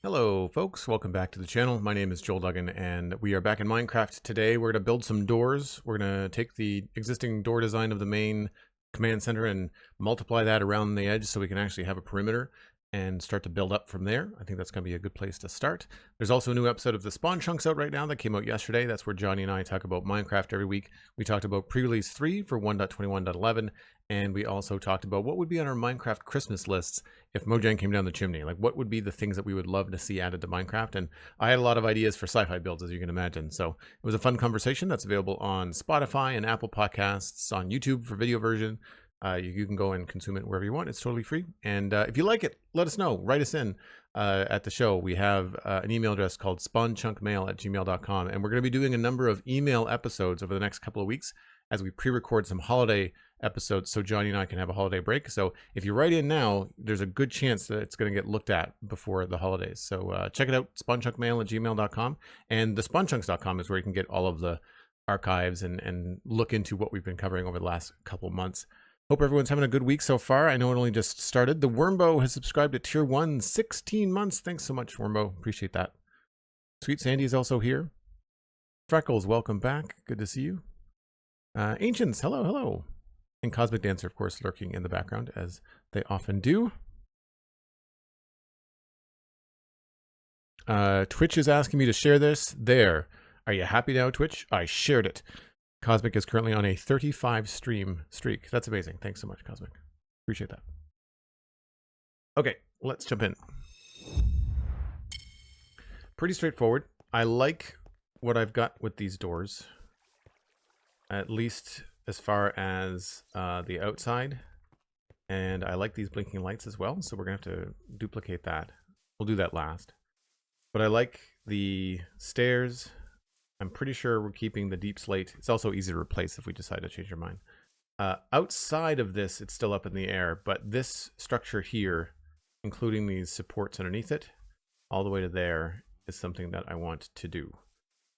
Hello folks, welcome back to the channel. My name is Joel Duggan and we are back in Minecraft today. We're going to build some doors. We're going to take the existing door design of the main command center and multiply that around the edge so we can actually have a perimeter and start to build up from there. I think that's going to be a good place to start. There's also a new episode of the Spawn Chunks out right now that came out yesterday. That's where Johnny and I talk about Minecraft every week. We talked about pre-release 3 for 1.21.11, and we also talked about what would be on our Minecraft Christmas lists if Mojang came down the chimney. Like, what would be the things that we would love to see added to Minecraft? And I had a lot of ideas for sci-fi builds, as you can imagine. So it was a fun conversation that's available on Spotify and Apple Podcasts, on YouTube for video version. You can go and consume it wherever you want. It's totally free. And if you like it, let us know. Write us in at the show. We have an email address called spawnchunkmail@gmail.com. And we're going to be doing a number of email episodes over the next couple of weeks as we pre-record some holiday episodes so Johnny and I can have a holiday break. So if you write in now, there's a good chance that it's going to get looked at before the holidays. So check it out, spawnchunkmail@gmail.com. And the spawnchunks.com is where you can get all of the archives and look into what we've been covering over the last couple months. Hope everyone's having a good week so far. I know it only just started. The Wormbo has subscribed to Tier 1, 16 months. Thanks so much, Wormbo. Appreciate that. SweetSandi is also here. Freckles, welcome back. Good to see you. Ancients, hello, hello. And Cosmic Dancer, of course, lurking in the background, as they often do. Twitch is asking me to share this. There. Are you happy now, Twitch? I shared it. Cosmic is currently on a 35 stream streak. That's amazing. Thanks so much, Cosmic. Appreciate that. Okay, let's jump in. Pretty straightforward. I like what I've got with these doors, at least as far as the outside. And I like these blinking lights as well, so we're going to have to duplicate that. We'll do that last. But I like the stairs. I'm pretty sure we're keeping the deep slate. It's also easy to replace if we decide to change our mind. Outside of this, it's still up in the air, but this structure here, including these supports underneath it, all the way to there, is something that I want to do.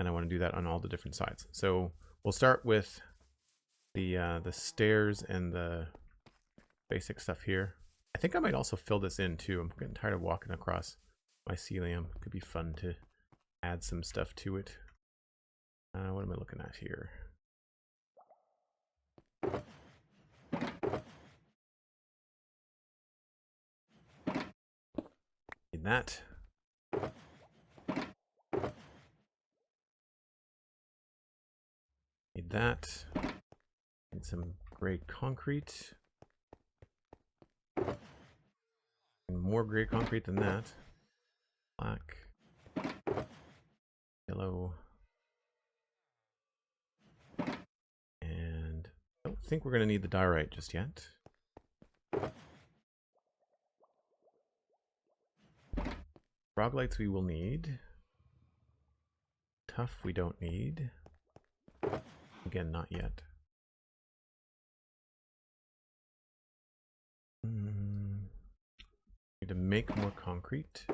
And I want to do that on all the different sides. So we'll start with the stairs and the basic stuff here. I think I might also fill this in too. I'm getting tired of walking across mycelium. Could be fun to add some stuff to it. What am I looking at here? Need that. Need that. Need some gray concrete. And more gray concrete than that. Black. Yellow. I don't think we're going to need the diorite just yet. Frog lights we will need. Tuff we don't need. Again, not yet. Need to make more concrete.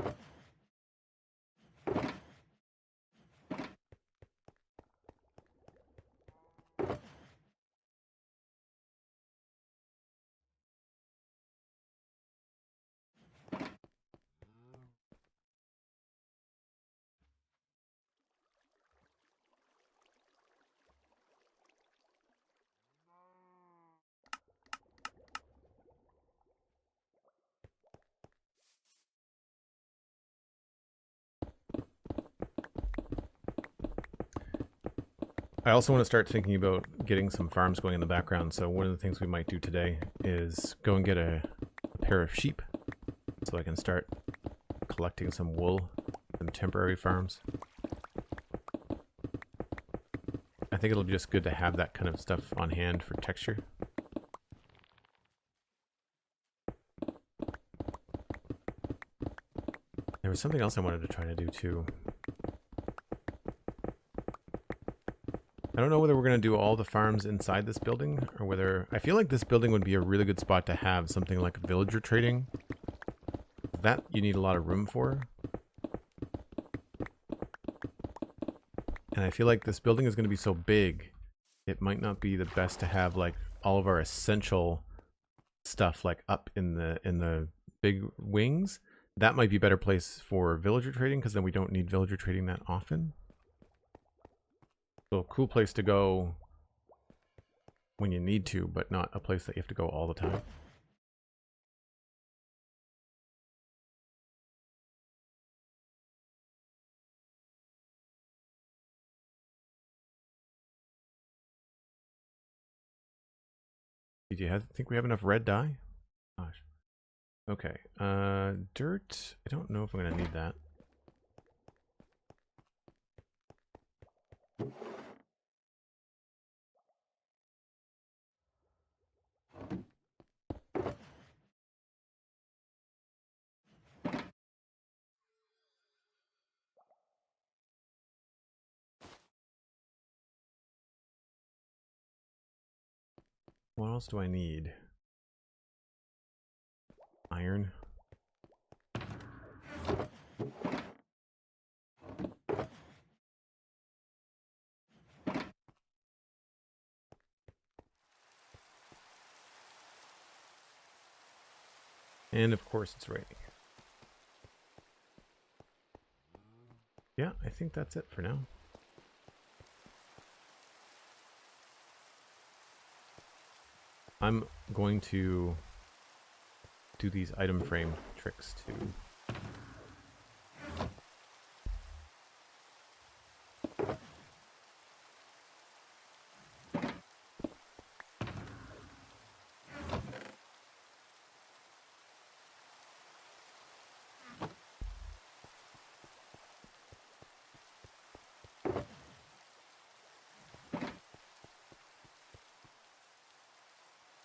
I also want to start thinking about getting some farms going in the background. So one of the things we might do today is go and get a pair of sheep so I can start collecting some wool from temporary farms. I think it'll be just good to have that kind of stuff on hand for texture. There was something else I wanted to try to do too. I don't know whether we're going to do all the farms inside this building or whether... I feel like this building would be a really good spot to have something like villager trading. That you need a lot of room for. And I feel like this building is going to be so big, it might not be the best to have like all of our essential stuff like up in the big wings. That might be a better place for villager trading, because then we don't need villager trading that often. So a cool place to go when you need to, but not a place that you have to go all the time. Did you think we have enough red dye? Gosh. Okay. Dirt. I don't know if I'm going to need that. What else do I need? Iron. And of course it's raining. Yeah, I think that's it for now. I'm going to do these item frame tricks too.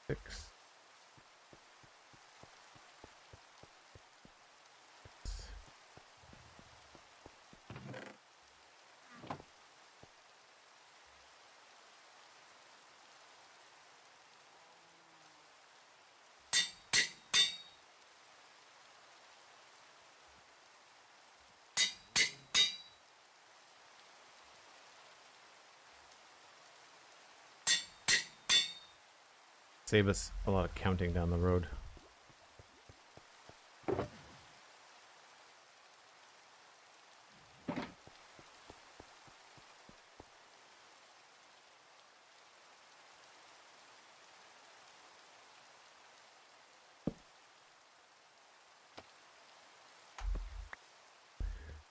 Six. Save us a lot of counting down the road.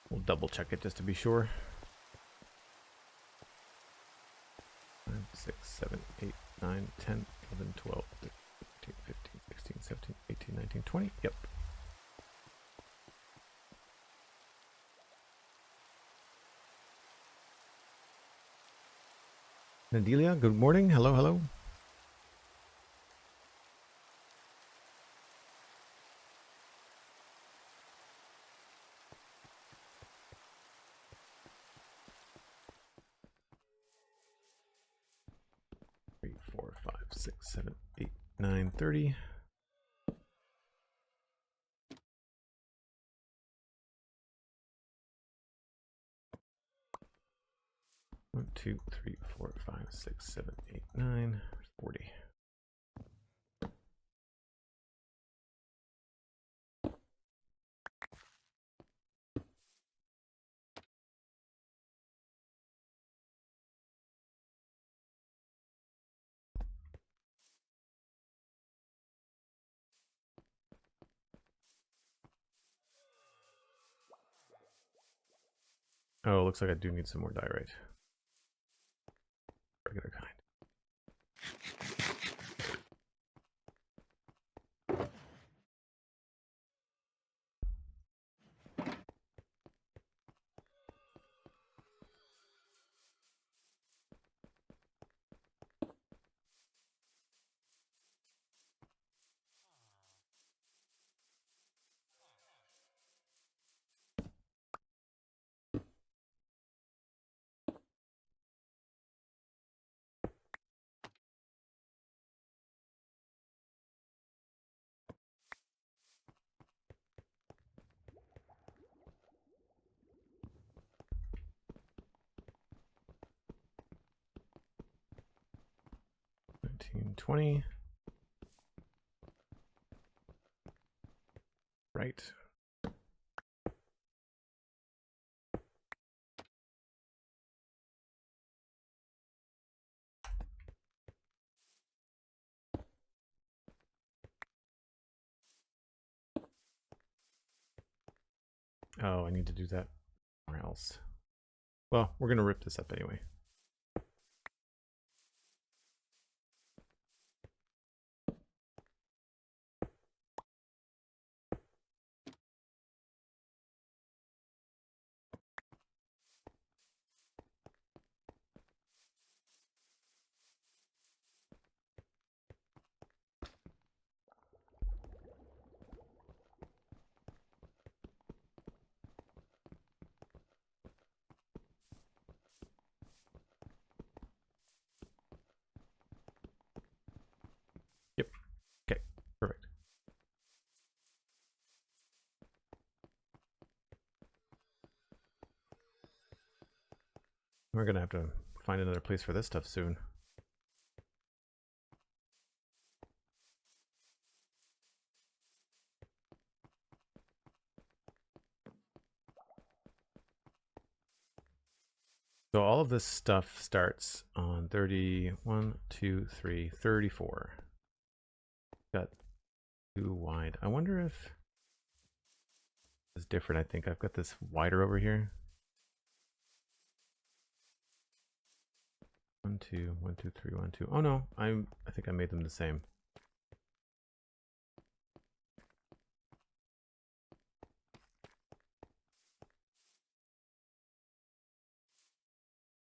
We'll double check it just to be sure. 5, 6, 7, 8, 9, 10, 11, 12, 13, 15, 16, 17, 18, 19, 20. Yep. Nadelia, good morning. Hello, hello. Three, 4, 5, 6, 7, 8, 9, 30. 1, 2, 3, 4, 5, 6, 7, 8, 9, 40. Oh, looks like I do need some more diorite. Regular kind. $19.20. Right. Oh, I need to do that somewhere else. Well, we're going to rip this up anyway. Yep. Okay, perfect. We're going to have to find another place for this stuff soon. So all of this stuff starts on 31, 2, 3, 34. Got too wide. I wonder if it's different. I think I've got this wider over here. 1, 2, 1, 2, 3, 1, 2. Oh no, I think I made them the same.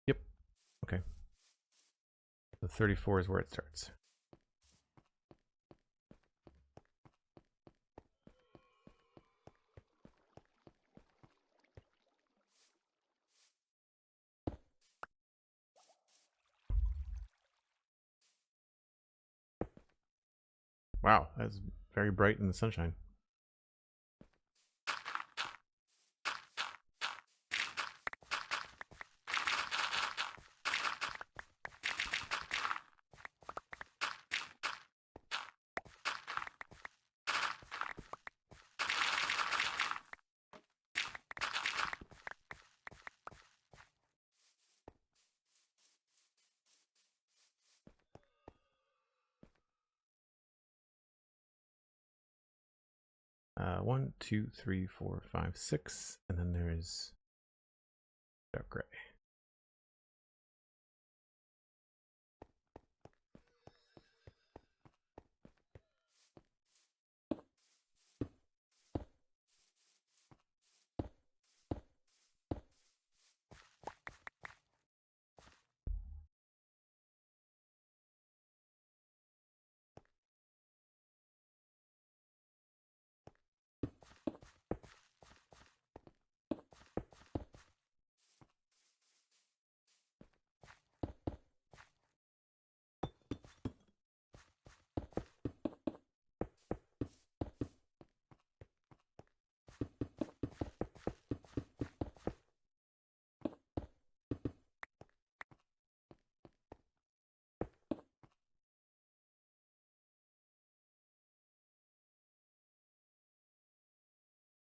Yep. Okay. The 34 is where it starts. Wow, that's very bright in the sunshine. One, 2, 3, 4, 5, 6, and then there is dark gray.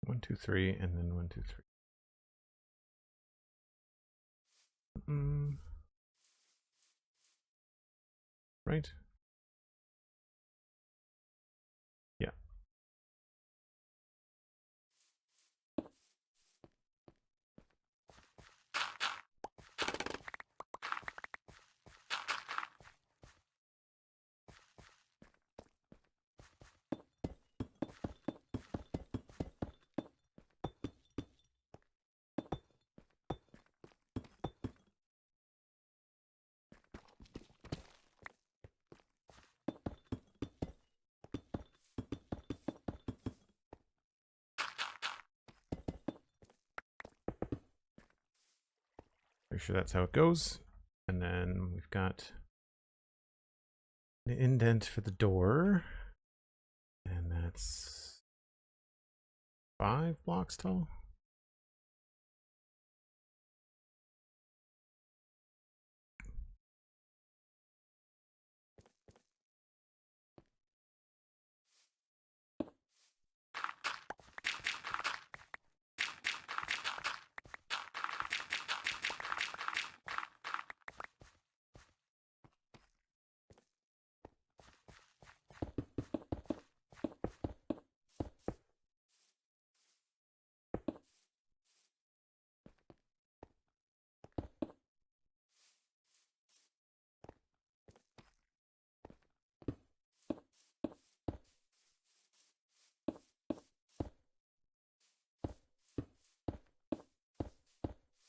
One, 2, 3, and then 1, 2, 3. Right? Yeah. Pretty sure that's how it goes. And then we've got an indent for the door. And that's 5 blocks tall.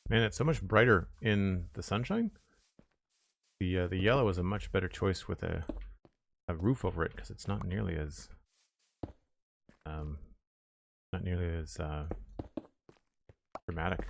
Man, it's so much brighter in the sunshine. The yellow is a much better choice with a roof over it because it's not nearly as um, dramatic.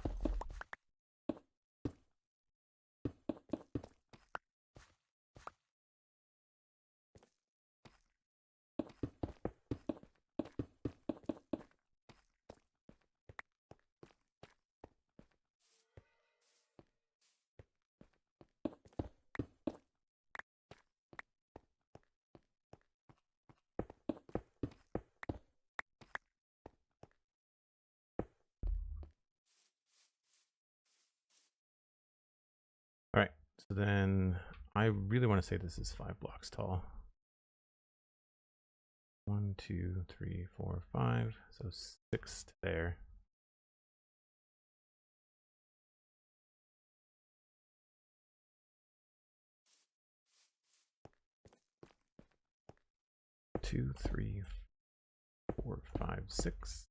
All right, so then I really want to say this is 5 blocks tall. 1, 2, 3, 4, 5. So 6 to there. Two, 3, 4, 5, 6.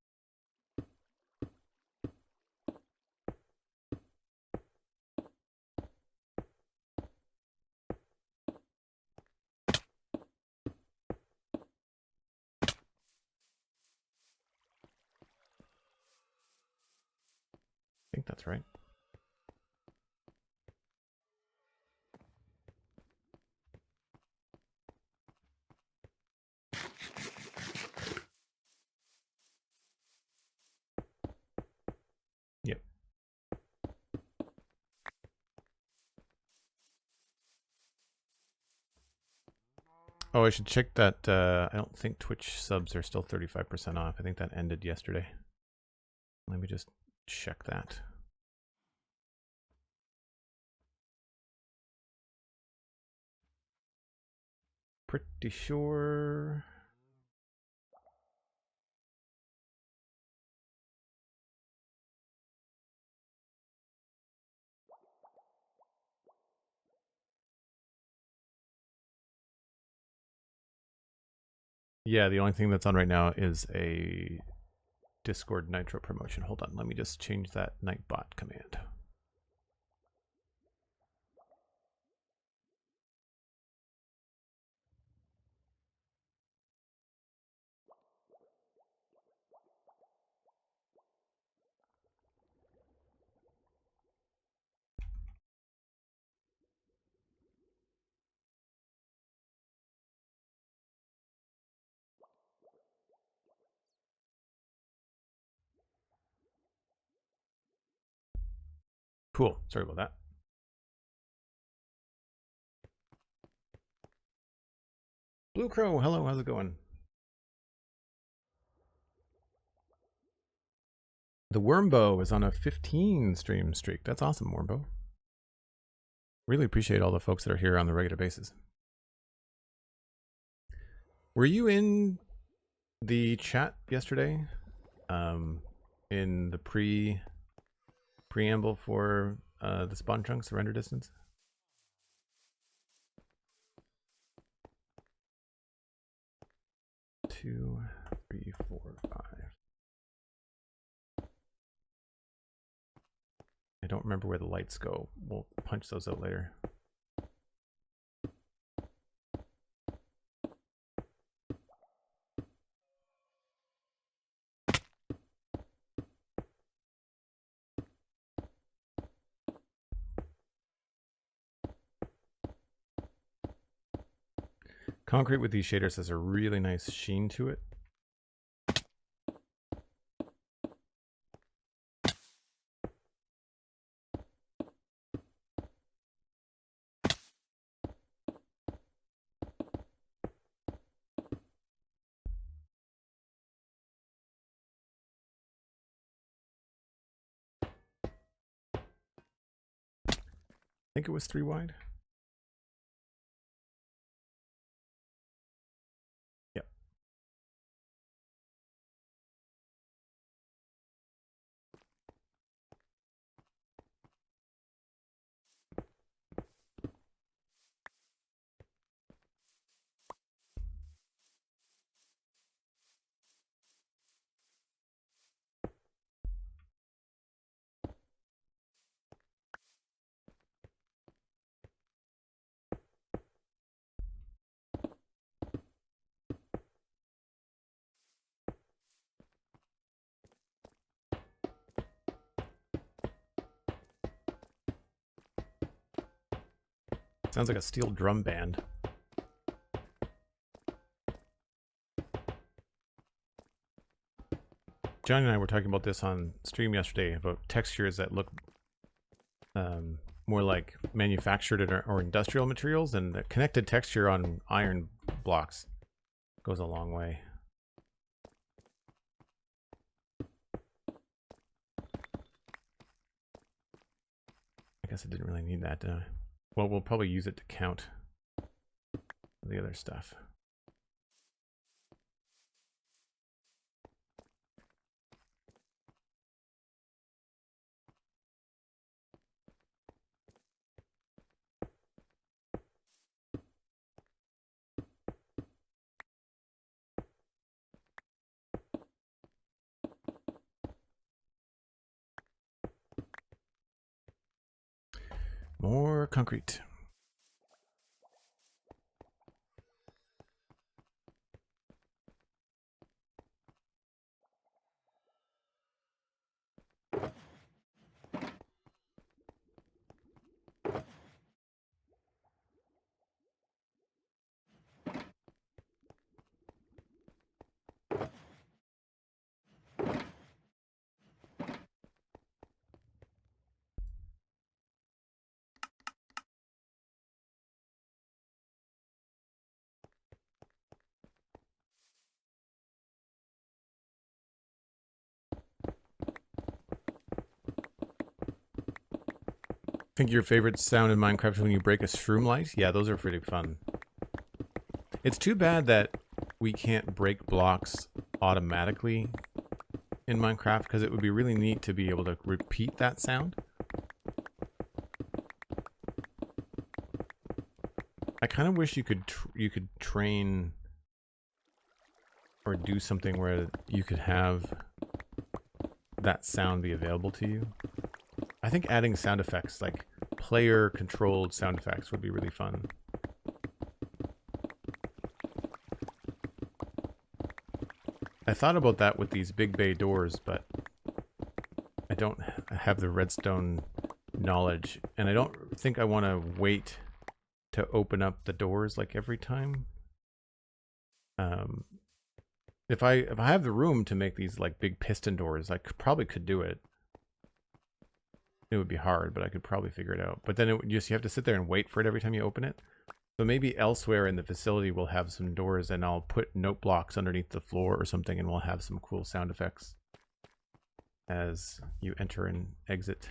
I think that's right. Yep. Oh, I should check that. I don't think Twitch subs are still 35% off. I think that ended yesterday. Let me just check that. Pretty sure. Yeah, the only thing that's on right now is a Discord Nitro promotion. Hold on, let me just change that Nightbot command. Cool, sorry about that. Blue Crow, hello, how's it going? The Wormbow is on a 15 stream streak. That's awesome, Wormbow. Really appreciate all the folks that are here on the regular basis. Were you in the chat yesterday? In the preamble for the spawn chunk surrender distance? Two, 3, 4, 5. I don't remember where the lights go. We'll punch those out later. Concrete with these shaders has a really nice sheen to it. I think it was 3 wide. Yep. Sounds like a steel drum band. John and I were talking about this on stream yesterday about textures that look more like manufactured or industrial materials, and the connected texture on iron blocks goes a long way. I guess I didn't really need that. Well, we'll probably use it to count the other stuff. More concrete. I think your favorite sound in Minecraft is when you break a shroom light? Yeah, those are pretty fun. It's too bad that we can't break blocks automatically in Minecraft, because it would be really neat to be able to repeat that sound. I kind of wish you could train or do something where you could have that sound be available to you. I think adding sound effects, like player-controlled sound effects, would be really fun. I thought about that with these big bay doors, but I don't have the redstone knowledge, and I don't think I want to wait to open up the doors like every time. If I have the room to make these like big piston doors, I probably could do it. It would be hard, but I could probably figure it out. But then you have to sit there and wait for it every time you open it. So maybe elsewhere in the facility we'll have some doors, and I'll put note blocks underneath the floor or something, and we'll have some cool sound effects as you enter and exit.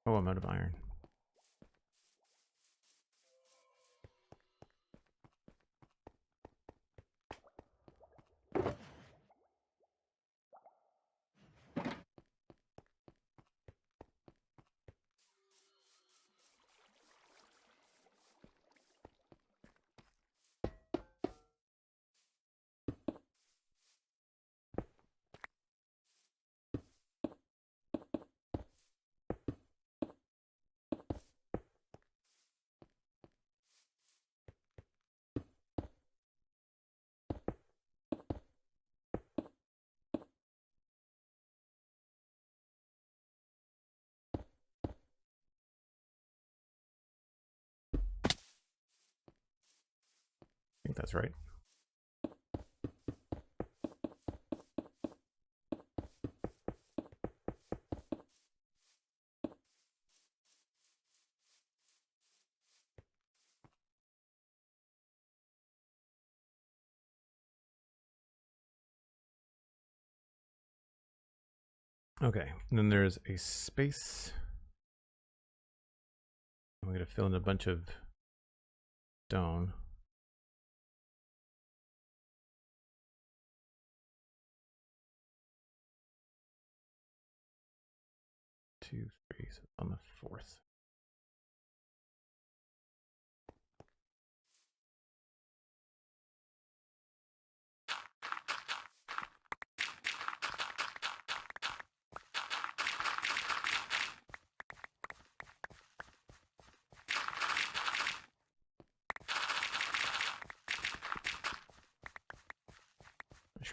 Oh, I'm out of iron. I think that's right. Okay, and then there's a space. I'm going to fill in a bunch of stone. 2, 3, so on the 4th.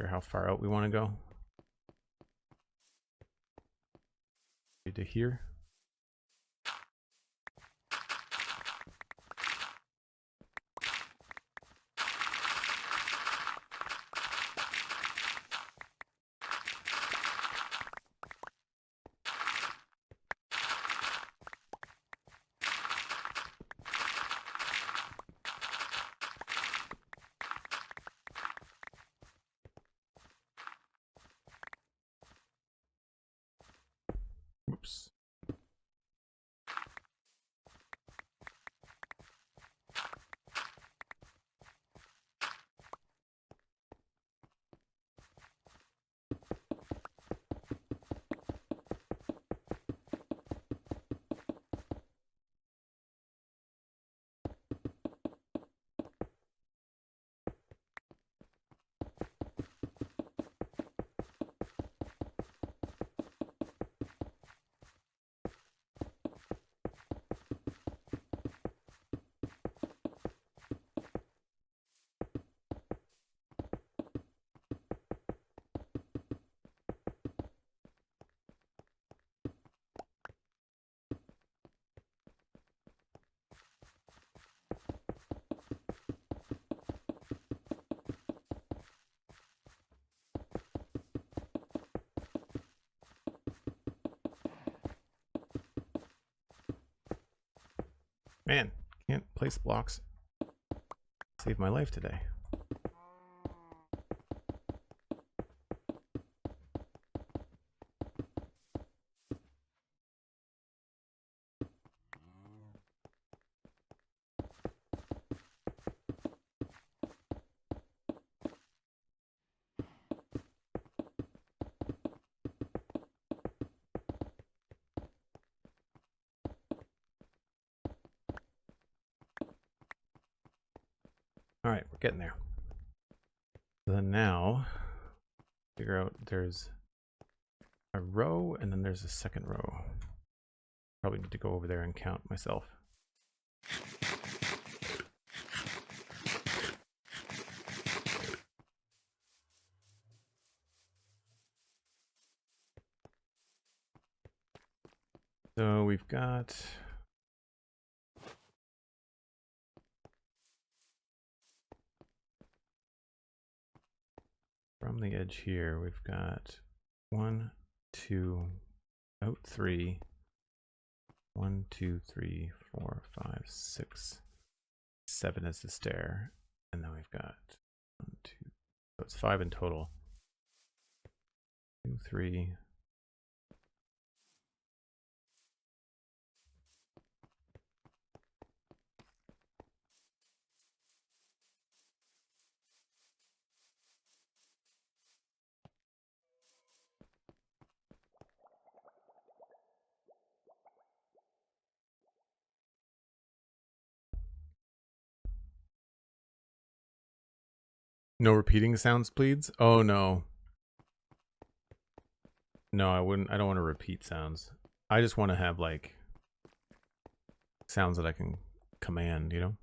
sure how far out we want to go. To here. Oops. Man, can't place blocks. Saved my life today. All right, we're getting there. So then now, figure out there's a row and then there's a second row. Probably need to go over there and count myself. So we've got from the edge here, we've got 1, 2, out 3, 1, 2, 3, 4, 5, 6, 7 is the stair, and then we've got 1, 2, so it's 5 in total. 2, 3. No repeating sounds, please. Oh no. No, I wouldn't. I don't want to repeat sounds. I just want to have like sounds that I can command, you know?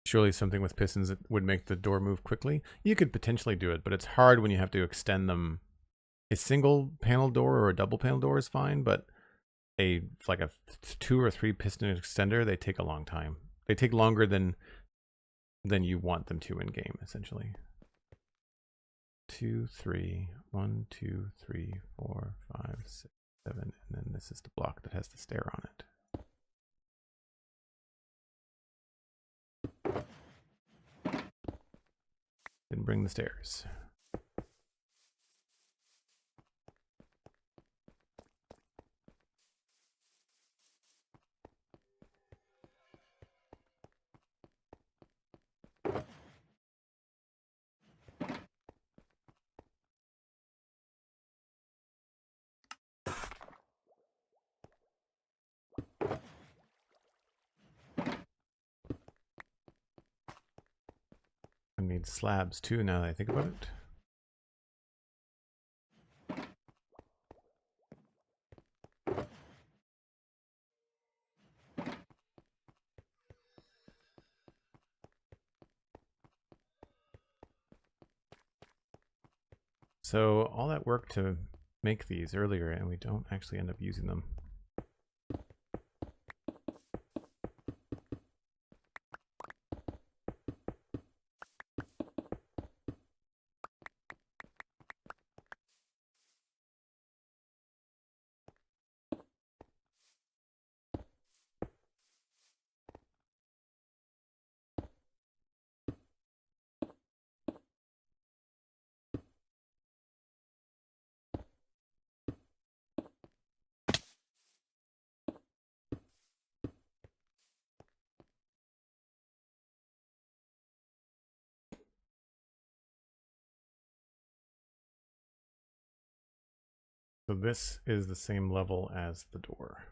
Surely something with pistons that would make the door move quickly. You could potentially do it, but it's hard when you have to extend them. A single panel door or a double panel door is fine, but like a 2 or 3 piston extender, they take a long time. They take longer than you want them to in game, essentially. 2, 3, 1, 2, 3, 4, 5, 6, 7, and then this is the block that has the stair on it. Then bring the stairs. I need slabs too now that I think about it. So all that work to make these earlier, and we don't actually end up using them. So this is the same level as the door.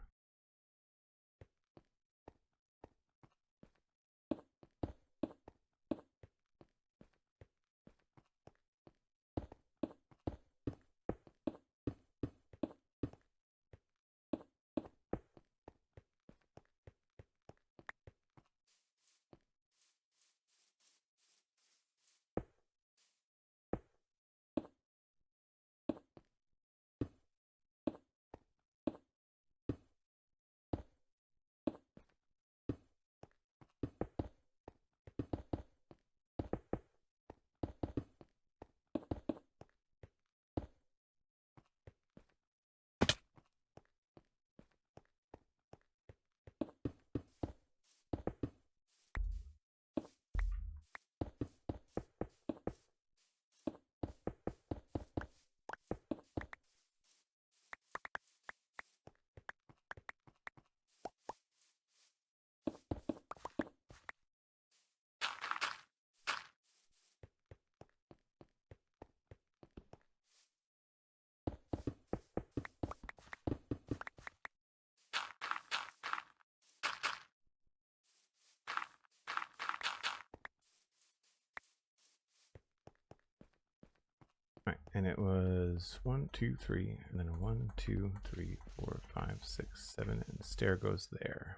Right, and it was 1, 2, 3, and then 1, 2, 3, 4, 5, 6, 7, and the stair goes there.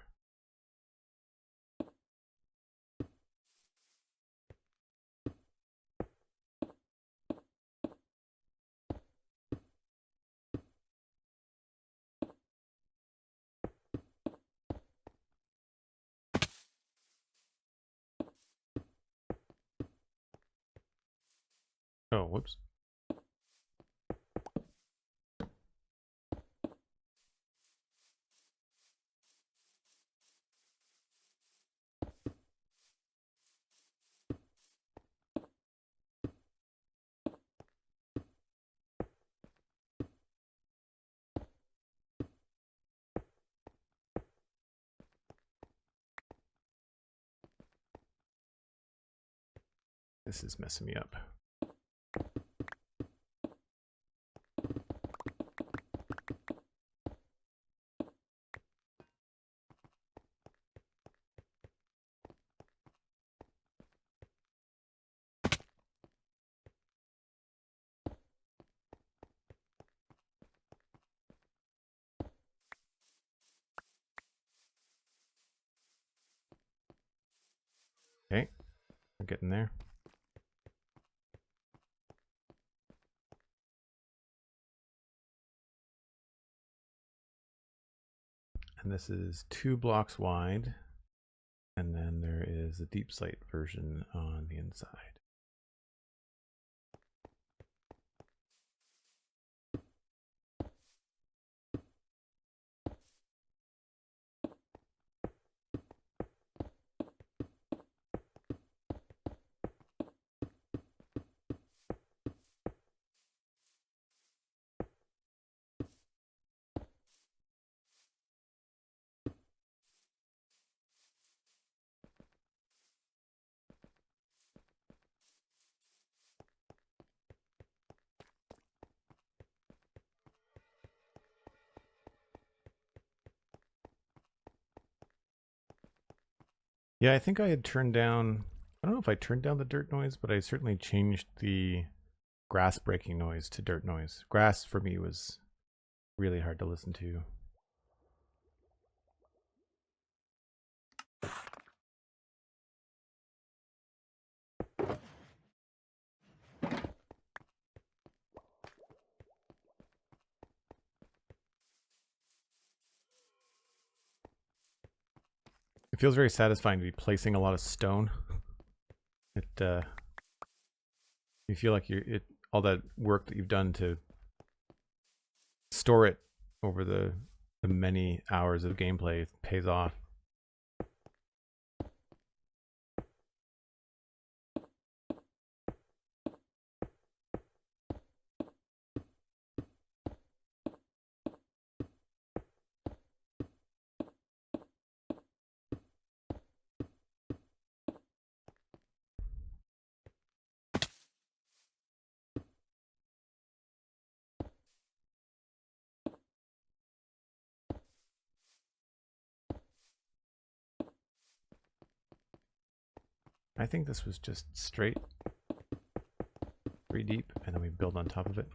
Oh, whoops. This is messing me up. Okay, we're getting there. And this is 2 blocks wide, and then there is a deep slate version on the inside. Yeah, I think I had turned down, I don't know if I turned down the dirt noise, but I certainly changed the grass breaking noise to dirt noise. Grass for me was really hard to listen to. It feels very satisfying to be placing a lot of stone. You feel like all that work that you've done to store it over the many hours of gameplay pays off. I think this was just straight 3 deep, and then we build on top of it.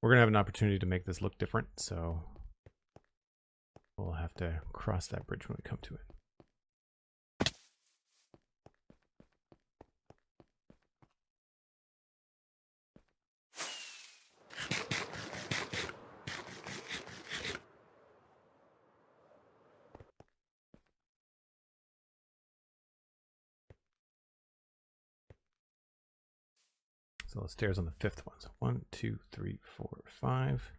We're going to have an opportunity to make this look different, so we'll have to cross that bridge when we come to it. So the stairs on the 5th one. So 1, 2, 3, 4, 5.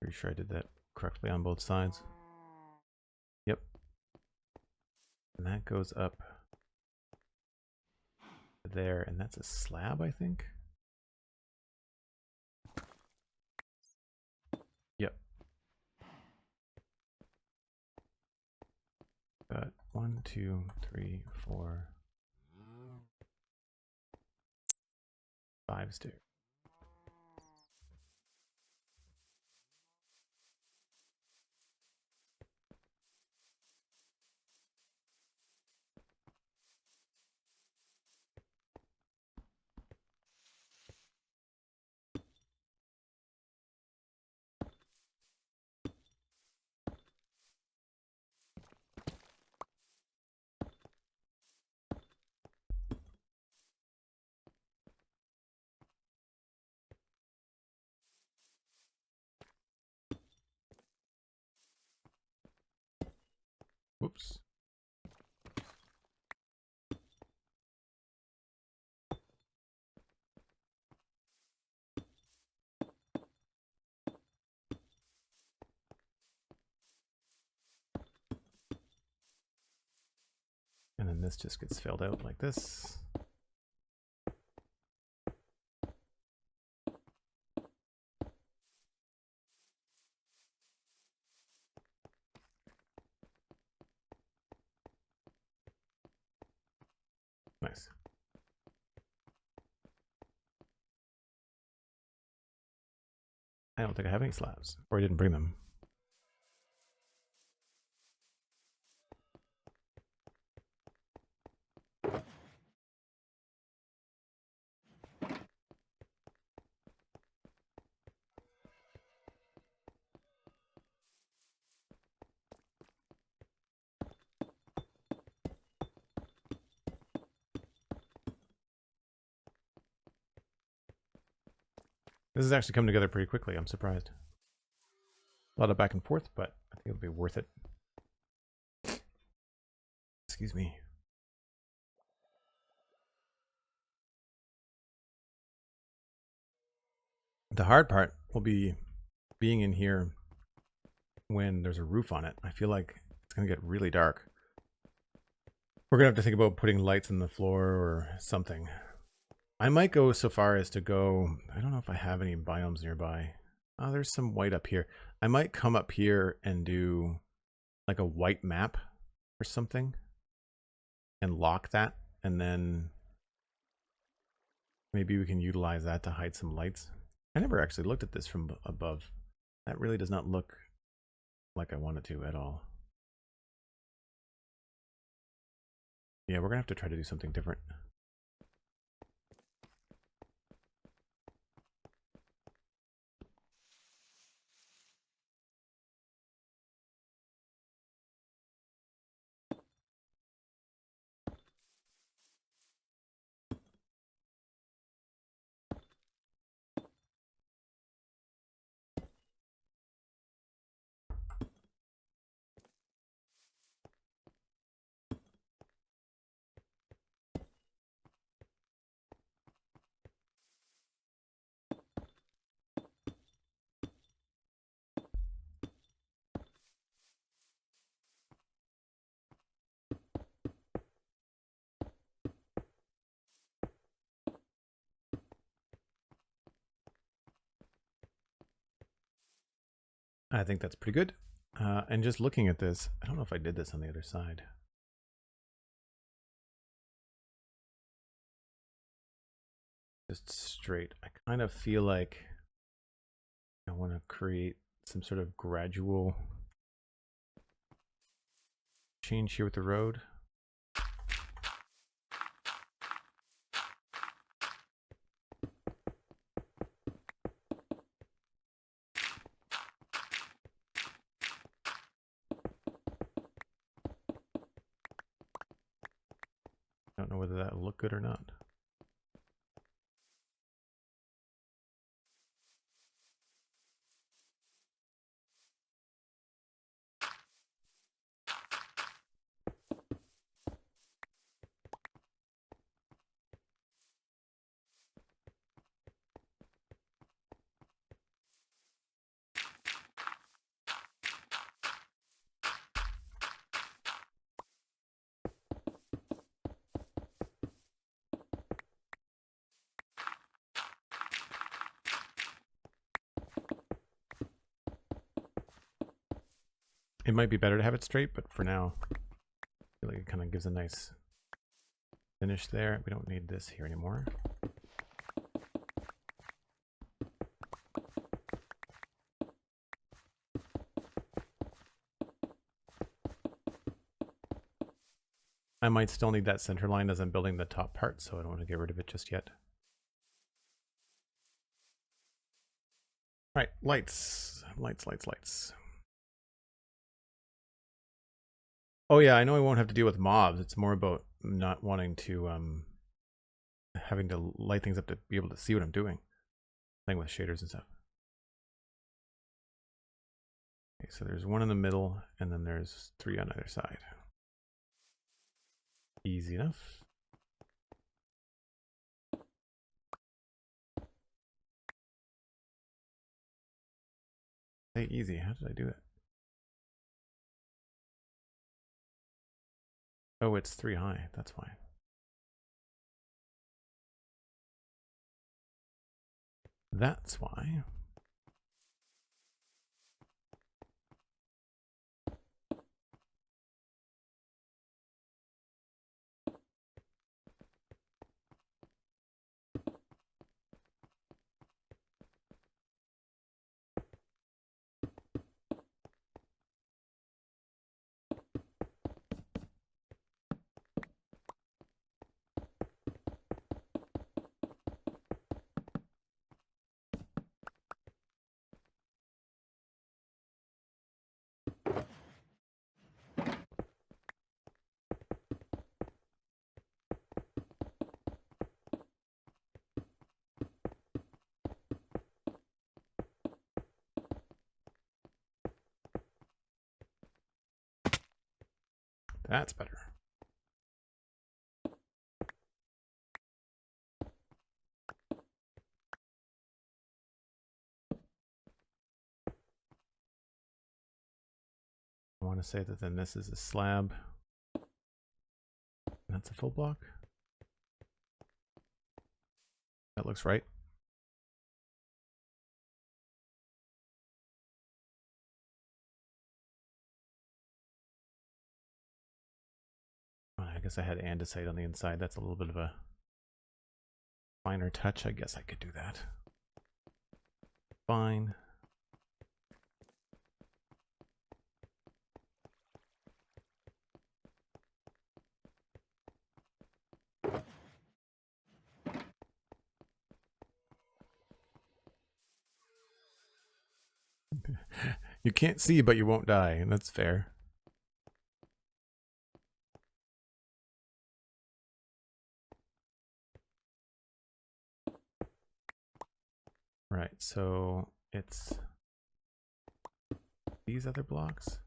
Pretty sure I did that correctly on both sides. Yep. And that goes up there, and that's a slab, I think. Yep. Got 1, 2, 3, 4, 5 stairs. Whoops. And then this just gets filled out like this. Nice. I don't think I have any slabs, or I didn't bring them. This is actually coming together pretty quickly. I'm surprised. A lot of back and forth, but I think it'll be worth it. Excuse me. The hard part will be being in here when there's a roof on it. I feel like it's going to get really dark. We're going to have to think about putting lights on the floor or something. I might go so far as to go, I don't know if I have any biomes nearby. Oh, there's some white up here. I might come up here and do like a white map or something and lock that, and then maybe we can utilize that to hide some lights. I never actually looked at this from above. That really does not look like I want it to at all. Yeah, we're gonna have to try to do something different. I think that's pretty good. And just looking at this, I don't know if I did this on the other side. Just straight. I kind of feel like I want to create some sort of gradual change here with the road. I don't know whether that'll look good or not. It might be better to have it straight, but for now, I feel like it kind of gives a nice finish there. We don't need this here anymore. I might still need that center line as I'm building the top part, so I don't want to get rid of it just yet. All right, lights. Oh yeah, I know I won't have to deal with mobs. It's more about not wanting to, having to light things up to be able to see what I'm doing. Playing with shaders and stuff. Okay, so there's one in the middle, and then there's 3 on either side. Easy enough. Say easy, how did I do it? Oh, it's 3 high, that's why. That's why. That's better. I want to say that then this is a slab. That's a full block. That looks right. I guess I had andesite on the inside. That's a little bit of a finer touch. I guess I could do that. Fine. You can't see, but you won't die, and that's fair. Right, so it's these other blocks.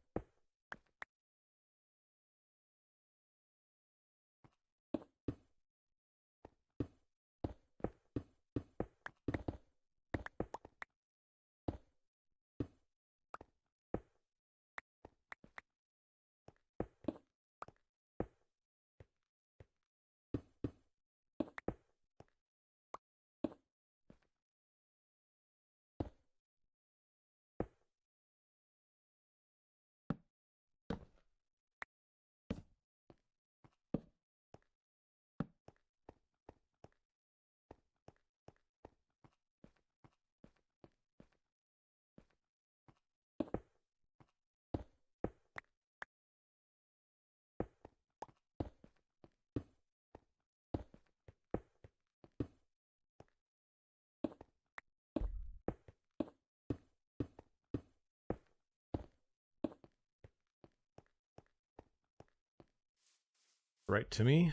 right to me.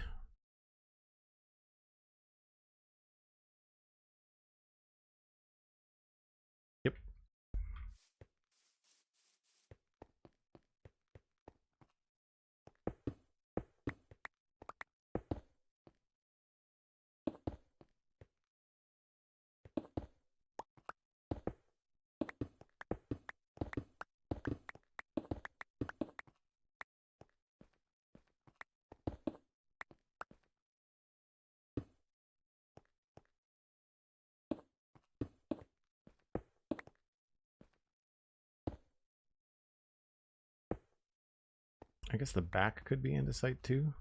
Yep. I guess the back could be into sight too.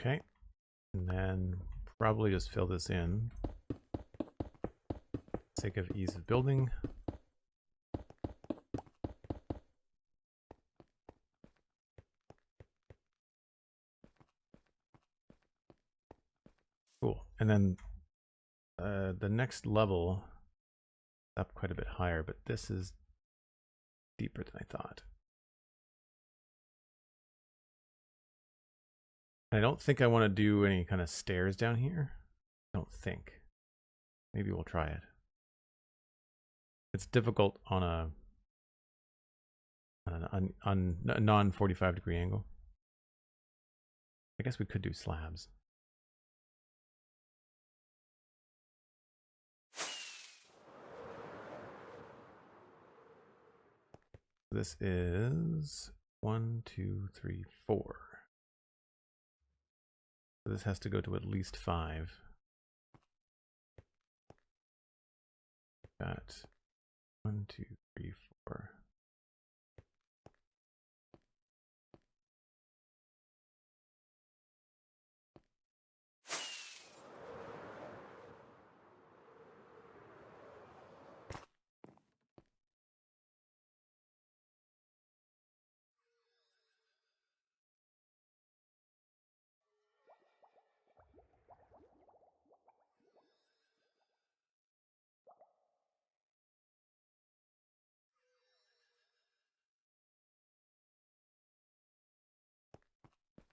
Okay, and then probably just fill this in for the sake of ease of building. Cool. And then the next level up quite a bit higher, but this is deeper than I thought. I don't think I want to do any kind of stairs down here. I don't think. Maybe we'll try it. It's difficult on a non 45-degree angle. I guess we could do slabs. This is 1, 2, 3, 4. So this has to go to at least 5. Got 1, 2, 3, 4.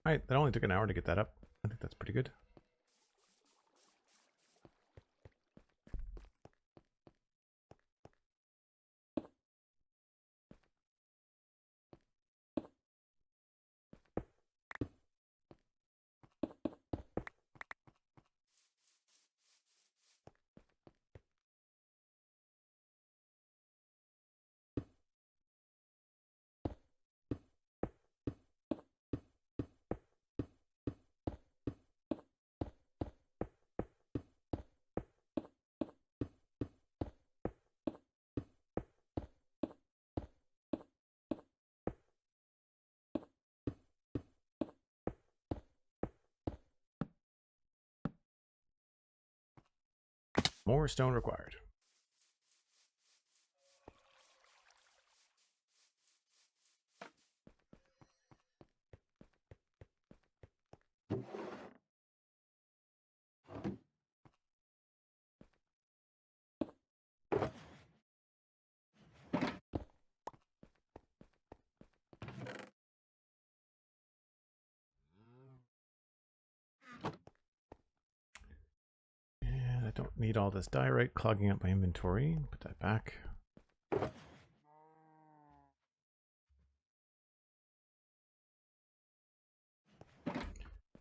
All right, that only took an hour to get that up. I think that's pretty good. More stone required. And I don't need all this diorite clogging up my inventory. Put that back.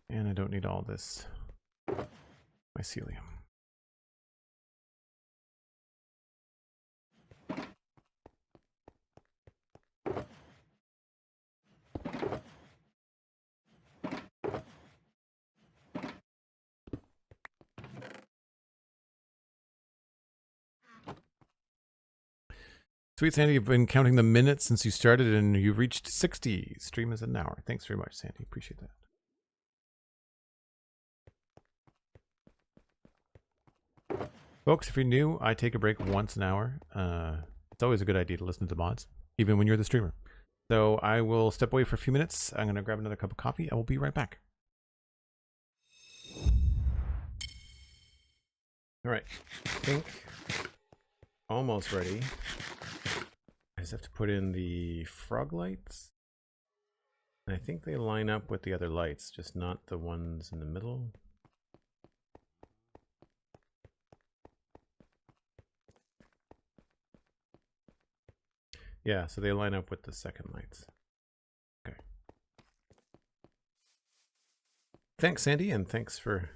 And I don't need all this mycelium. SweetSandi, you've been counting the minutes since you started and you've reached 60. Stream is an hour. Thanks very much, Sandy. Appreciate that. Folks, if you're new, I take a break once an hour. It's always a good idea to listen to the mods, even when you're the streamer. So I will step away for a few minutes. I'm going to grab another cup of coffee. I will be right back. All right. I think almost ready. I just have to put in the frog lights. And I think they line up with the other lights, just not the ones in the middle. Yeah, so they line up with the second lights. Okay. Thanks, Sandy, and thanks for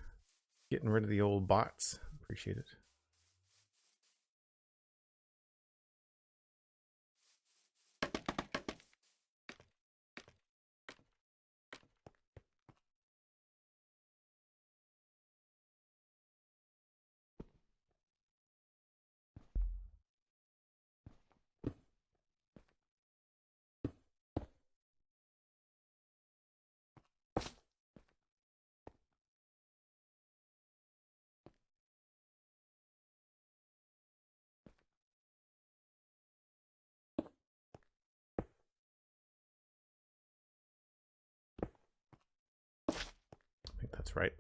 getting rid of the old bots. Appreciate it. I think that's right.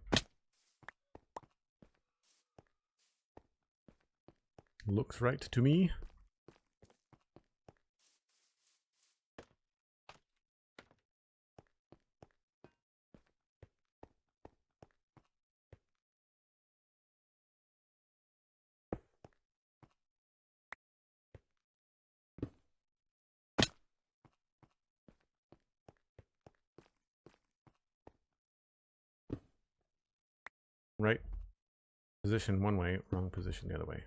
Looks right to me. Right position one way, wrong position the other way.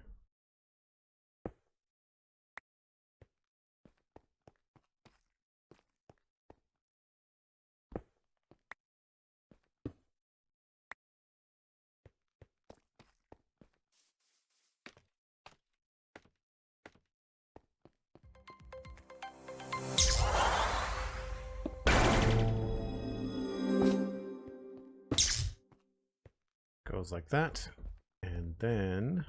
Goes like that, and then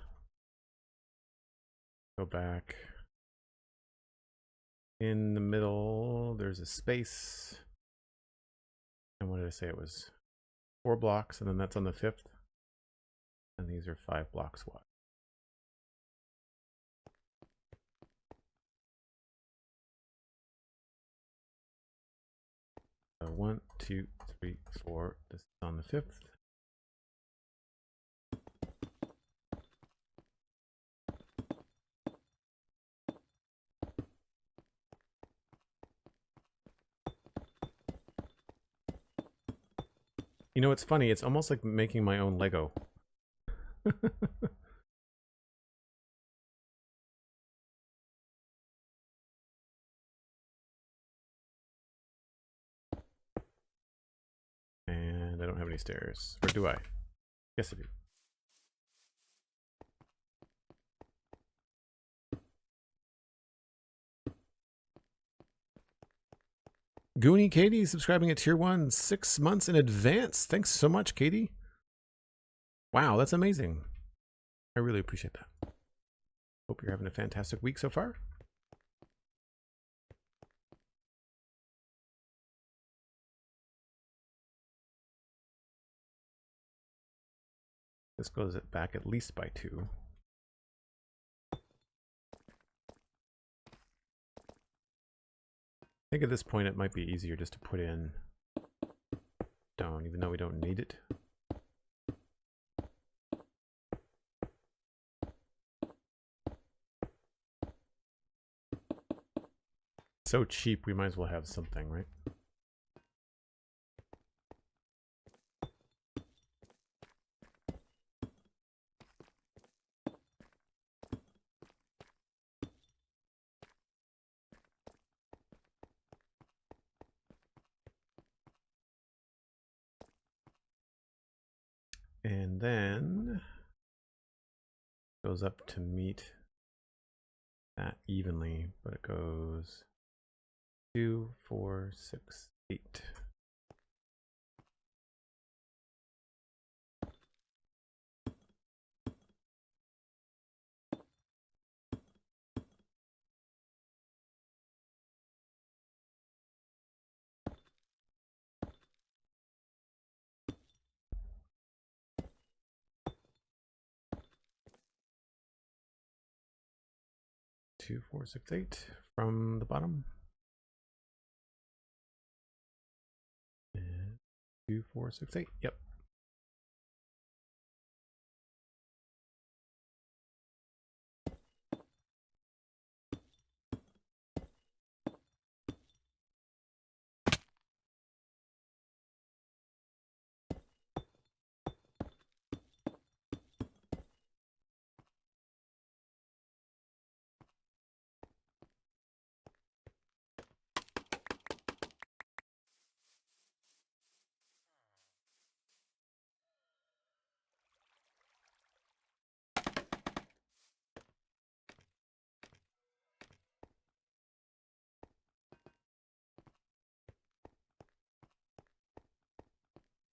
go back in the middle. There's a space, and what did I say? It was 4 blocks, and then that's on the 5th, and these are 5 blocks wide. So 1, 2, 3, 4. This is on the 5th. You know, it's funny. It's almost like making my own Lego. And I don't have any stairs. Or do I? Yes, I do. Goonie Katie subscribing at tier 1 6 months in advance. Thanks so much, Katie. Wow, that's amazing. I really appreciate that. Hope you're having a fantastic week so far. This goes back at least by 2. I think at this point it might be easier just to put in stone, even though we don't need it. So cheap, we might as well have something, right? And then goes up to meet that evenly, but it goes 2, 4, 6, 8. Two, 4, 6, 8 from the bottom. And 2, 4, 6, 8. Yep.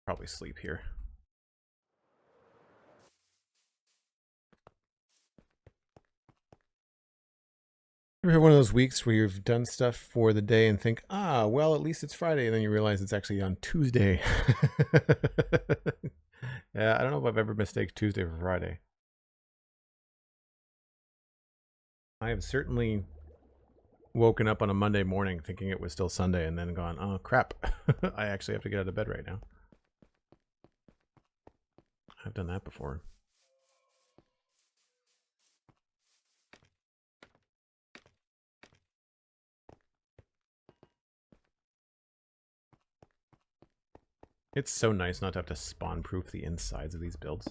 Probably sleep here. Ever had one of those weeks where you've done stuff for the day and think, ah, well, at least it's Friday, and then you realize it's actually on Tuesday. Yeah, I don't know if I've ever mistaken Tuesday for Friday. I have certainly woken up on a Monday morning thinking it was still Sunday and then gone, oh crap, I actually have to get out of bed right now. I've done that before. It's so nice not to have to spawn proof the insides of these builds.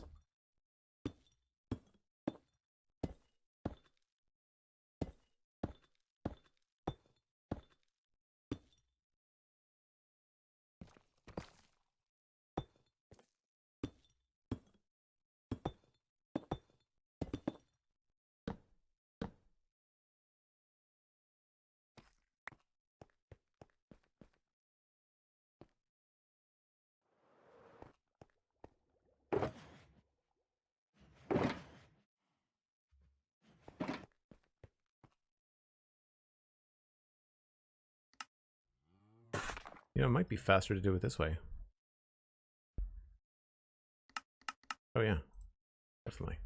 You know, it might be faster to do it this way. Oh yeah, definitely.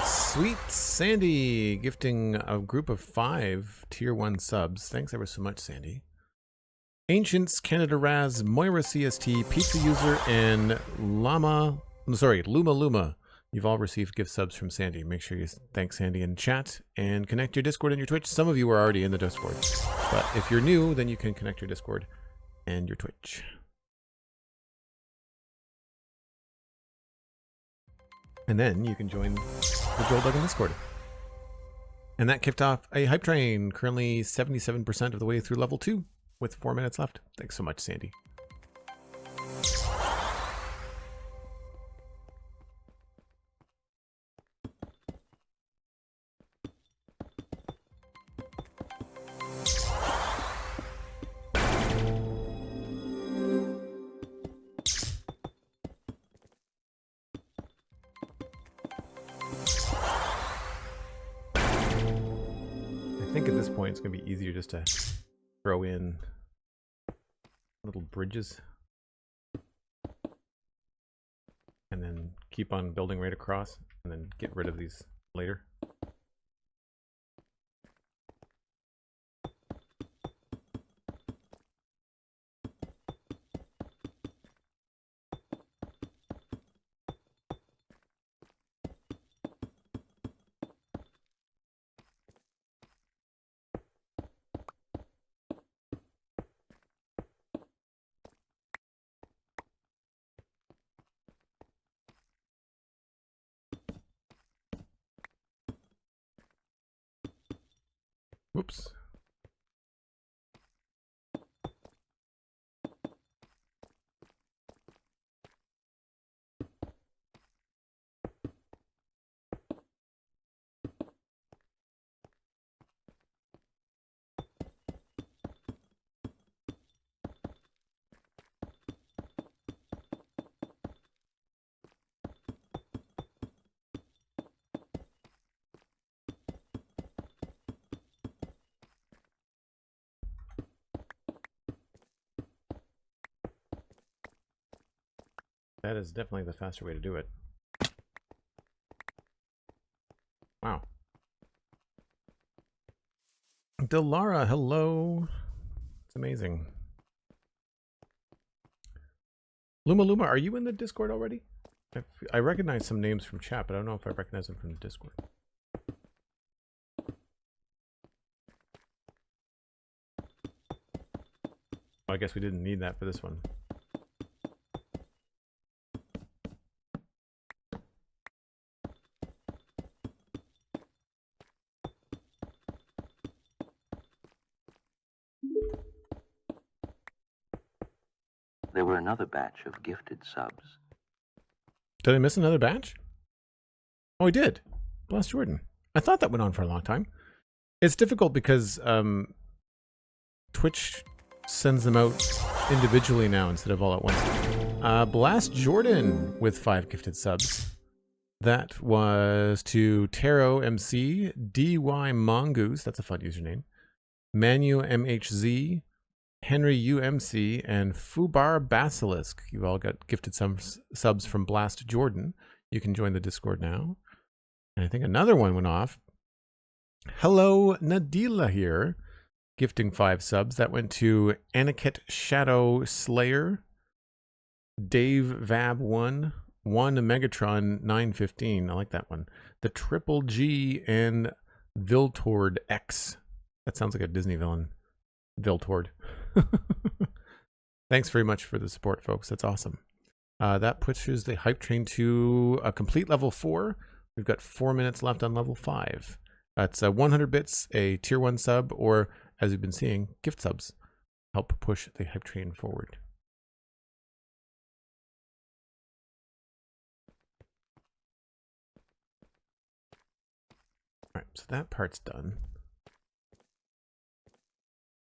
SweetSandi gifting a group of 5 tier 1 subs. Thanks ever so much, Sandy. Ancients, Canada Raz, Moira CST, Pizza User, and Luma Luma. You've all received gift subs from Sandy. Make sure you thank Sandy in chat and connect your Discord and your Twitch. Some of you are already in the Discord, but if you're new, then you can connect your Discord and your Twitch. And then you can join the Joel Duggan Discord. And that kicked off a hype train, currently 77% of the way through level 2 with 4 minutes left. Thanks so much, Sandy. I think at this point it's going to be easier just to throw in little bridges and then keep on building right across and then get rid of these later. Whoops. That is definitely the faster way to do it. Wow. Dalara, hello. It's amazing. Luma, are you in the Discord already? I recognize some names from chat, but I don't know if I recognize them from the Discord. Well, I guess we didn't need that for this one. There were another batch of gifted subs. Did I miss another batch? Oh, I did. Bless Jordan. I thought that went on for a long time. It's difficult because Twitch sends them out individually now instead of all at once. Blast Jordan with 5 gifted subs. That was to Taro MC, DY Mongoose, that's a fun username, Manu MHZ, Henry UMC, and Fubar Basilisk. You've all got gifted some subs from Blast Jordan. You can join the Discord now. And I think another one went off. Hello, Nadila here, gifting 5 subs. That went to Aniket Shadow Slayer, Dave Vab1, Megatron 915. I like that one. The Triple G and Viltord X. That sounds like a Disney villain. Viltord. Thanks very much for the support, folks. That's awesome. That pushes the hype train to a complete level 4. We've got 4 minutes left on level 5. That's 100 bits, a tier 1 sub, or as we've been seeing, gift subs help push the hype train forward. All right, so that part's done.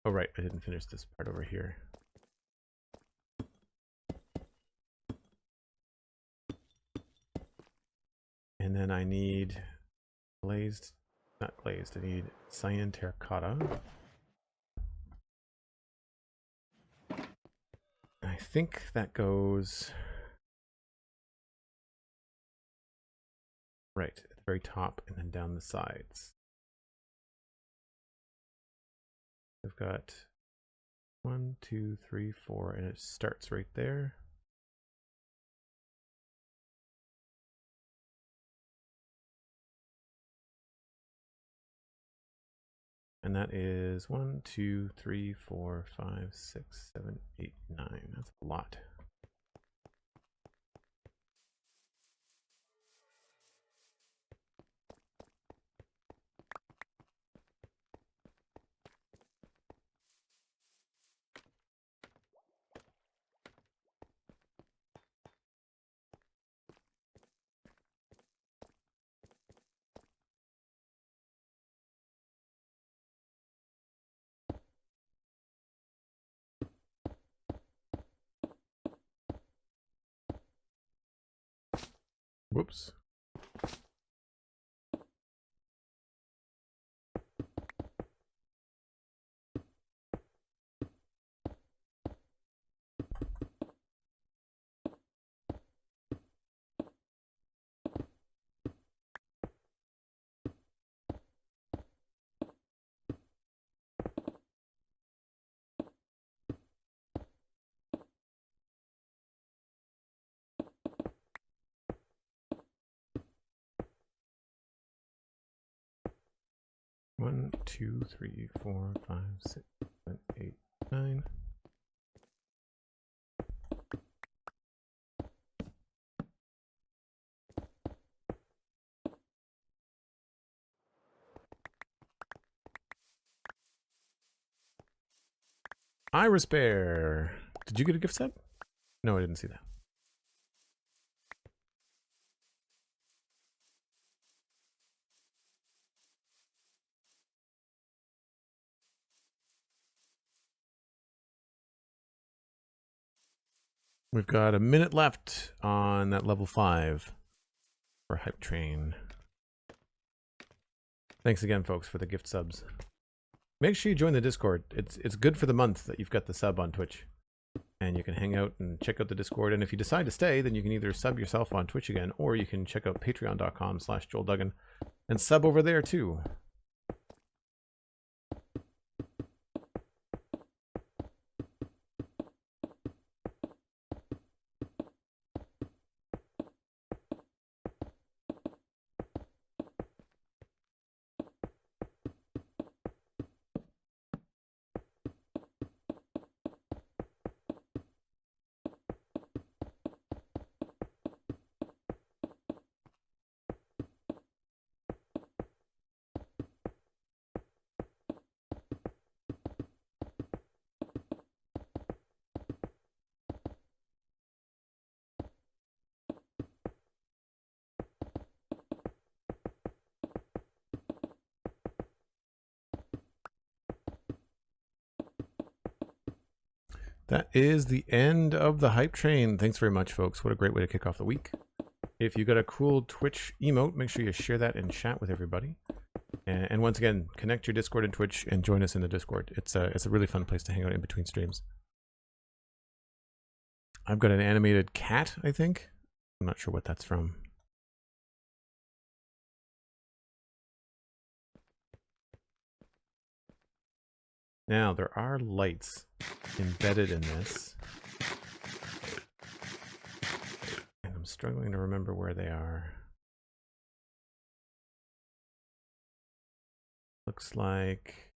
Oh, right, I didn't finish this part over here. And then I need glazed, not glazed, I need cyan terracotta. I think that goes right at the very top and then down the sides. I've got 1, 2, 3, 4, and it starts right there. And that is 1, 2, 3, 4, 5, 6, 7, 8, 9. That's a lot. Whoops. One, 2, 3, 4, 5, 6, 7, 8, 9. Iris Bear. Did you get a gift sub? No, I didn't see that. We've got a minute left on that level 5 for Hype Train. Thanks again, folks, for the gift subs. Make sure you join the Discord. It's good for the month that you've got the sub on Twitch. And you can hang out and check out the Discord. And if you decide to stay, then you can either sub yourself on Twitch again, or you can check out patreon.com/JoelDuggan and sub over there too. That is the end of the hype train. Thanks very much, folks. What a great way to kick off the week. If you got a cool Twitch emote, make sure you share that in chat with everybody. And once again, connect your Discord and Twitch and join us in the Discord. It's a really fun place to hang out in between streams. I've got an animated cat, I think. I'm not sure what that's from. Now, there are lights embedded in this. And I'm struggling to remember where they are. Looks like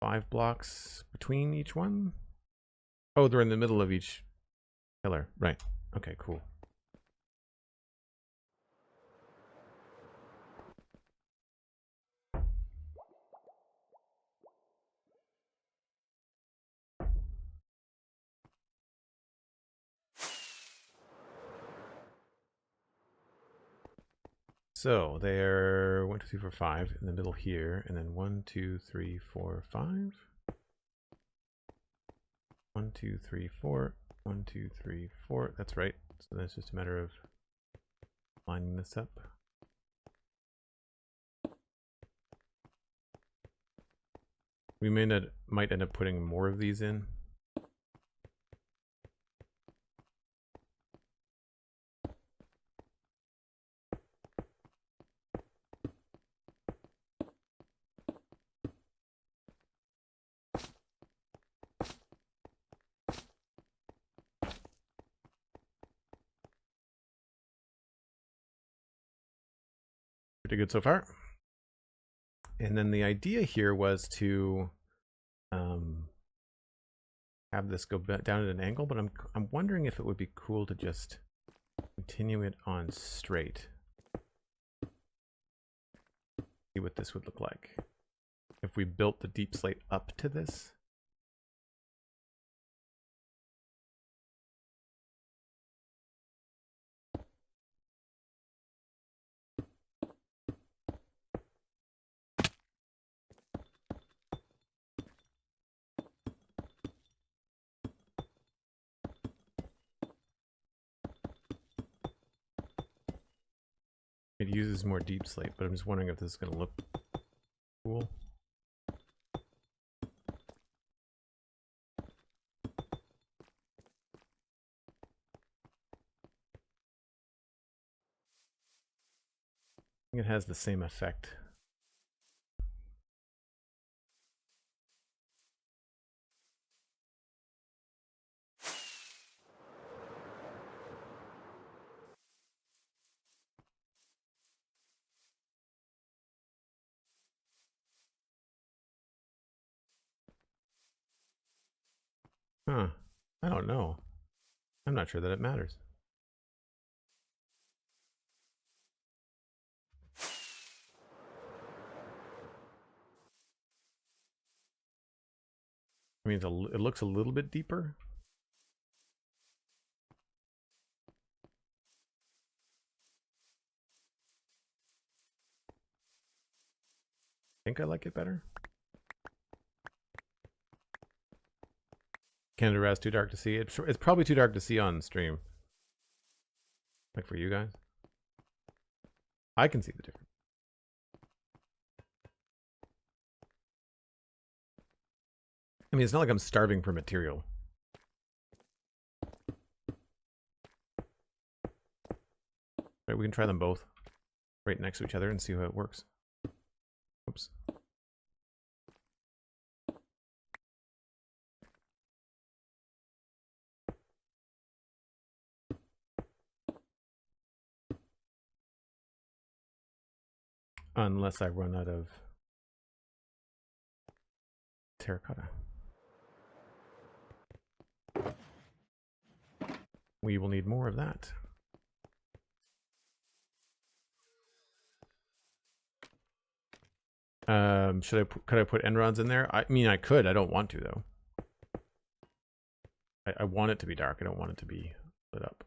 5 blocks between each one. Oh, they're in the middle of each pillar. Right. Okay, cool. So they're 1, 2, 3, 4, 5 in the middle here, and then 1, 2, 3, 4, 5. 1, 2, 3, 4. 1, 2, 3, 4. That's right. So that's just a matter of lining this up. We might end up putting more of these in. Pretty good so far. And then the idea here was to have this go down at an angle, but I'm wondering if it would be cool to just continue it on straight. See what this would look like if we built the deep slate up to this. It uses more deep slate, but I'm just wondering if this is going to look cool. I think it has the same effect. Huh. I don't know. I'm not sure that it matters. I mean, it looks a little bit deeper. I think I like it better. Canada Raz too dark to see. It's probably too dark to see on stream. Like for you guys. I can see the difference. I mean, it's not like I'm starving for material. Right, we can try them both right next to each other and see how it works. Oops. Unless I run out of terracotta. We will need more of that. Could I put end rods in there? I mean, I could. I don't want to, though. I want it to be dark. I don't want it to be lit up.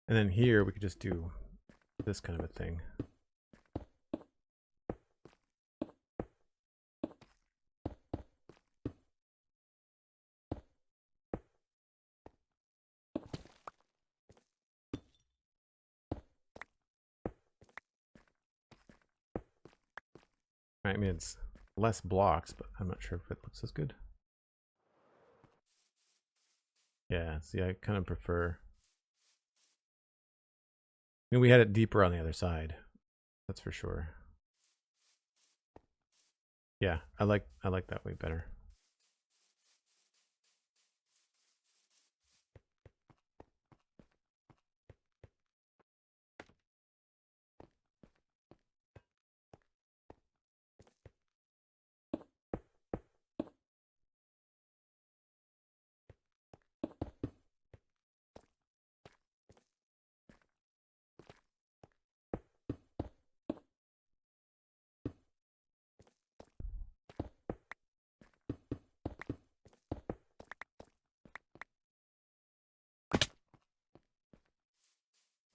And then here we could just do this kind of a thing. I mean, it's less blocks, but I'm not sure if it looks as good. Yeah, see, I kind of prefer... I mean, we had it deeper on the other side. That's for sure. Yeah, I like that way better.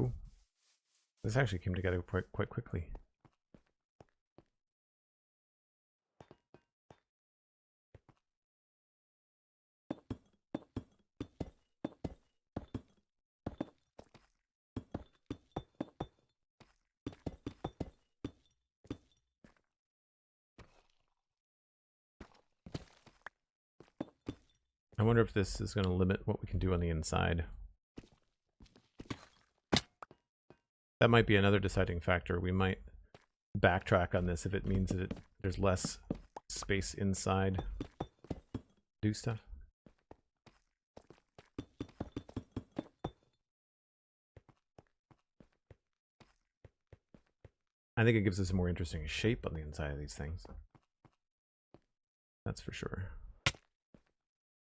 Ooh. This actually came together quite quickly. I wonder if this is going to limit what we can do on the inside. That might be another deciding factor. We might backtrack on this if it means that there's less space inside to do stuff. I think it gives us a more interesting shape on the inside of these things. That's for sure.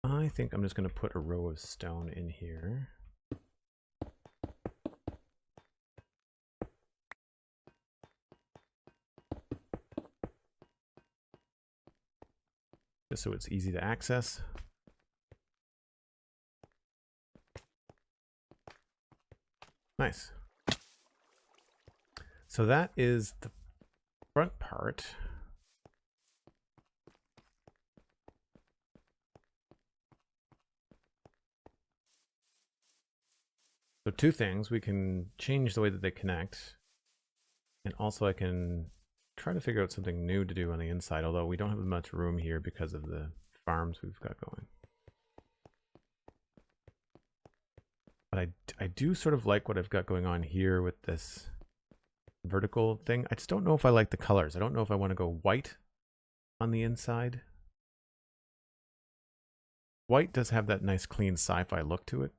I think I'm just going to put a row of stone in here. Just so it's easy to access. Nice. So that is the front part. So two things, we can change the way that they connect, and also I can try to figure out something new to do on the inside, although we don't have much room here because of the farms we've got going. But I do sort of like what I've got going on here with this vertical thing. I just don't know if I like the colors. I don't know if I want to go white on the inside. White does have that nice clean sci-fi look to it.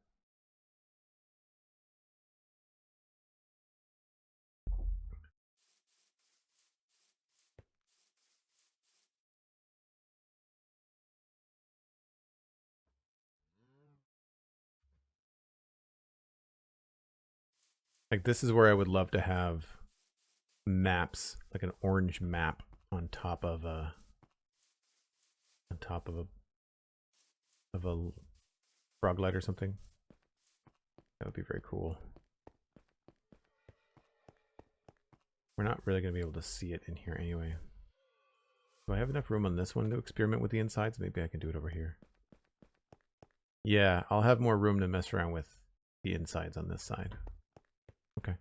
Like, this is where I would love to have maps, like an orange map on top of a of a frog light or something. That would be very cool. We're not really going to be able to see it in here anyway. Do I have enough room on this one to experiment with the insides? Maybe I can do it over here. Yeah, I'll have more room to mess around with the insides on this side. Okay.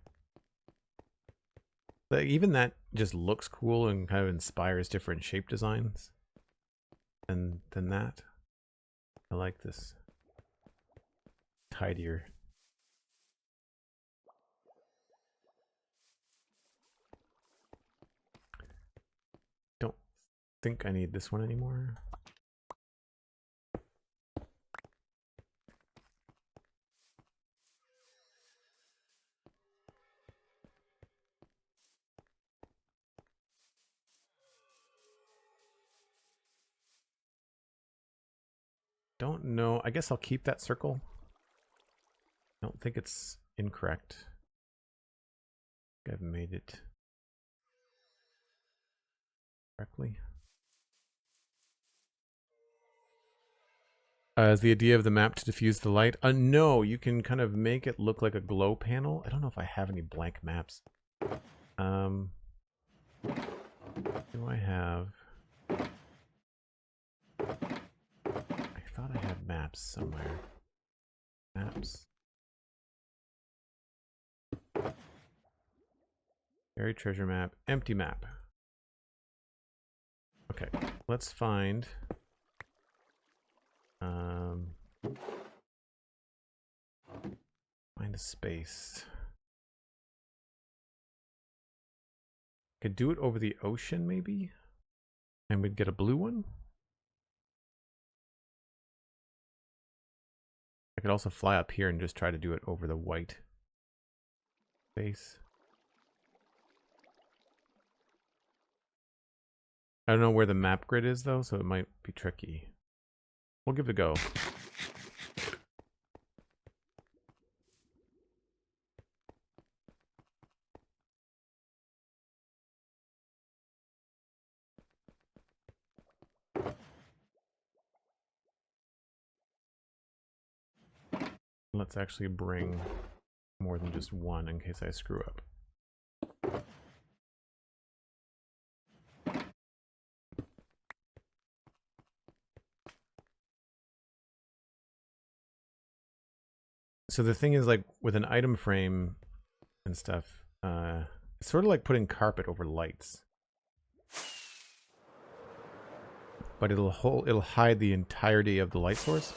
But even that just looks cool and kind of inspires different shape designs. And than that, I like this tidier. Don't think I need this one anymore. Don't know. I guess I'll keep that circle. I don't think it's incorrect. I've made it correctly. Is the idea of the map to diffuse the light? No, you can kind of make it look like a glow panel. I don't know if I have any blank maps. Do I have... I thought I had maps somewhere. Maps. Buried treasure map. Empty map. Okay, let's find... find a space. Could do it over the ocean, maybe? And we'd get a blue one? I could also fly up here and just try to do it over the white space. I don't know where the map grid is, though, so it might be tricky. We'll give it a go. Let's actually bring more than just one in case I screw up. So the thing is, like, with an item frame and stuff, it's sort of like putting carpet over lights. But it'll hide the entirety of the light source.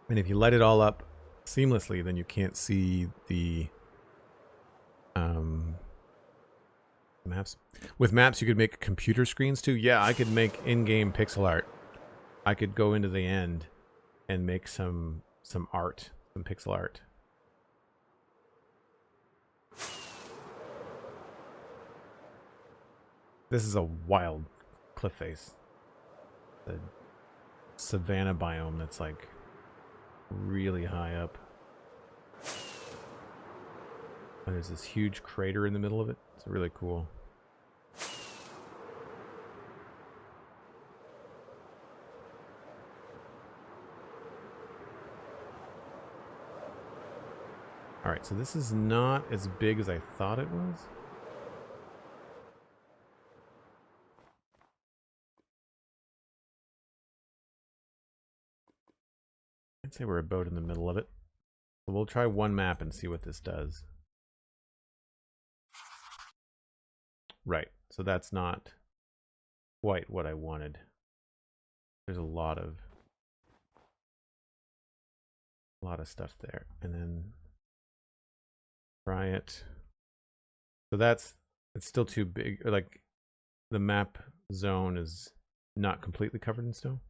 And if you light it all up seamlessly, then you can't see the maps. With maps, you could make computer screens too. Yeah, I could make in-game pixel art. I could go into the end and make some art, some pixel art. This is a wild cliff face. The savanna biome that's like really high up. And there's this huge crater in the middle of it. It's really cool. Alright, so this is not as big as I thought it was. I'd say we're about in the middle of it. So we'll try one map and see what this does. Right, so that's not quite what I wanted. There's a lot of stuff there. And then try it. So it's still too big. Or like the map zone is not completely covered in snow.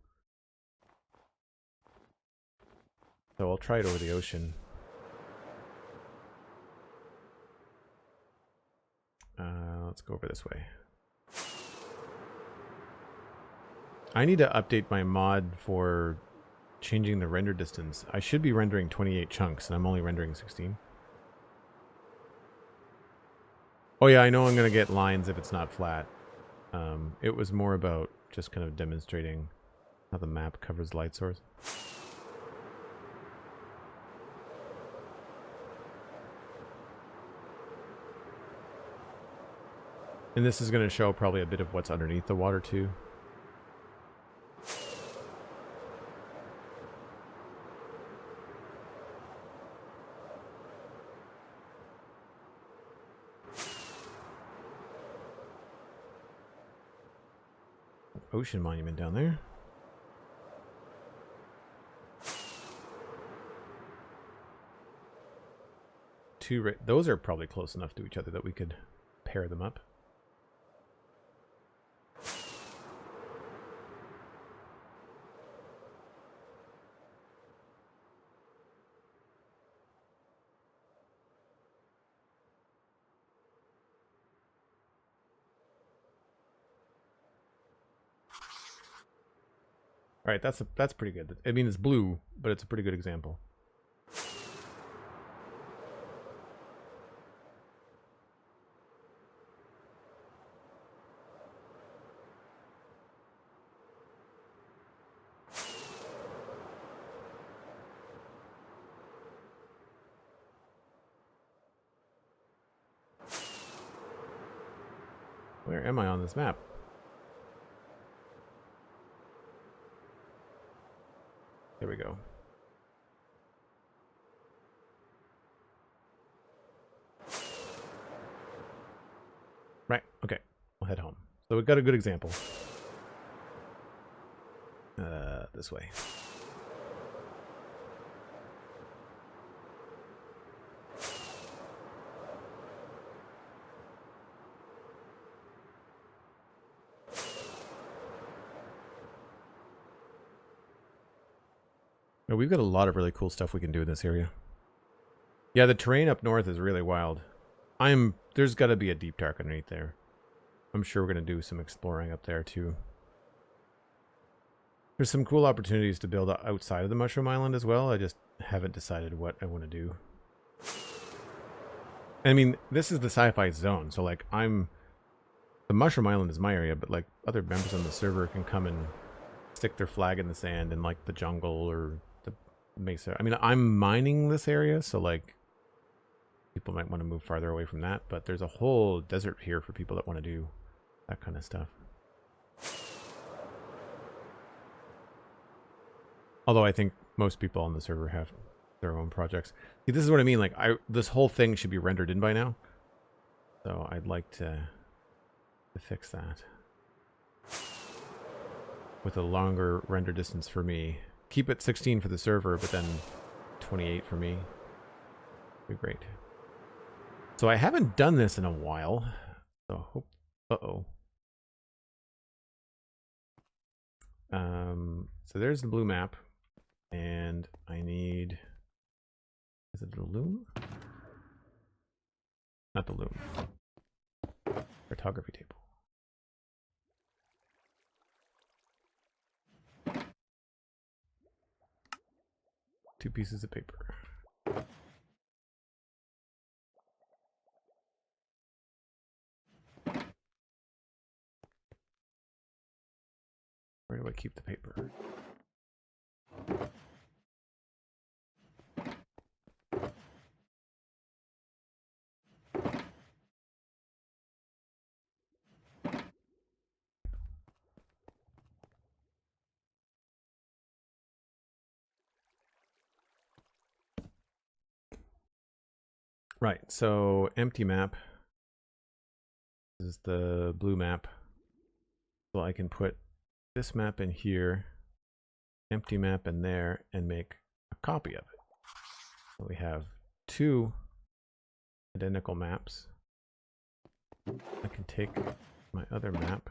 So I'll try it over the ocean. Let's go over this way. I need to update my mod for changing the render distance. I should be rendering 28 chunks, and I'm only rendering 16. Oh yeah, I know I'm going to get lines if it's not flat. It was more about just kind of demonstrating how the map covers light source. And this is going to show probably a bit of what's underneath the water too. Ocean monument down there. Those are probably close enough to each other that we could pair them up. All right, that's pretty good. I mean, it's blue, but it's a pretty good example. Where am I on this map? There we go. Right, okay. We'll head home. So we've got a good example. This way. Now, we've got a lot of really cool stuff we can do in this area. Yeah, the terrain up north is really wild. There's got to be a deep dark underneath there. I'm sure we're going to do some exploring up there too. There's some cool opportunities to build outside of the Mushroom Island as well. I just haven't decided what I want to do. I mean, this is the sci-fi zone, so like the Mushroom Island is my area, but like other members on the server can come and stick their flag in the sand in like the jungle or the mesa. I mean, I'm mining this area, so like people might want to move farther away from that, but there's a whole desert here for people that want to do that kind of stuff. Although I think most people on the server have their own projects. See, this is what I mean. Like, this whole thing should be rendered in by now. So I'd like to fix that with a longer render distance for me. Keep it 16 for the server, but then 28 for me. Be great. So I haven't done this in a while. So hope. So there's the blue map. And I need, is it the loom? Not the loom. Photography table. Two pieces of paper. Where do I keep the paper? Right, so empty map. This is the blue map. So I can put this map in here, empty map in there, and make a copy of it. So we have two identical maps. I can take my other map.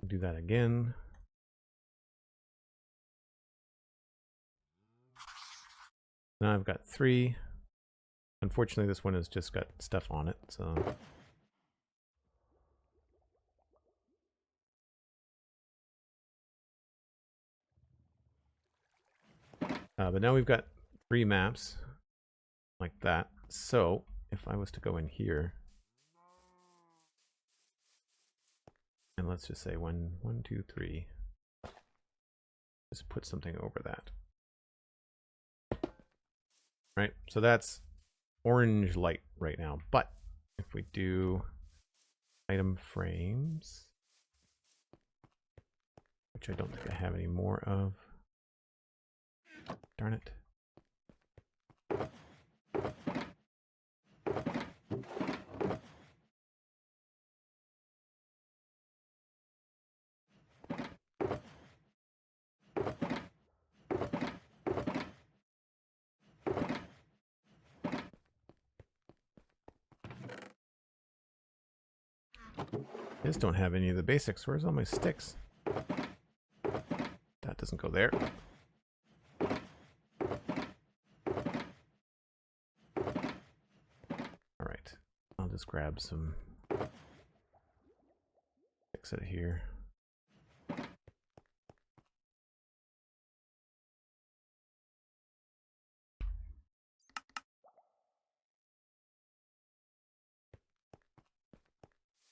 Do that again. Now I've got three. Unfortunately, this one has just got stuff on it, so. But now we've got 3 maps like that. So if I was to go in here, and let's just say 1, 2, 3, just put something over that. Right, so that's orange light right now. But if we do item frames, which I don't think I have any more of, darn it. I just don't have any of the basics. Where's all my sticks? That doesn't go there. Alright, I'll just grab some sticks out of here.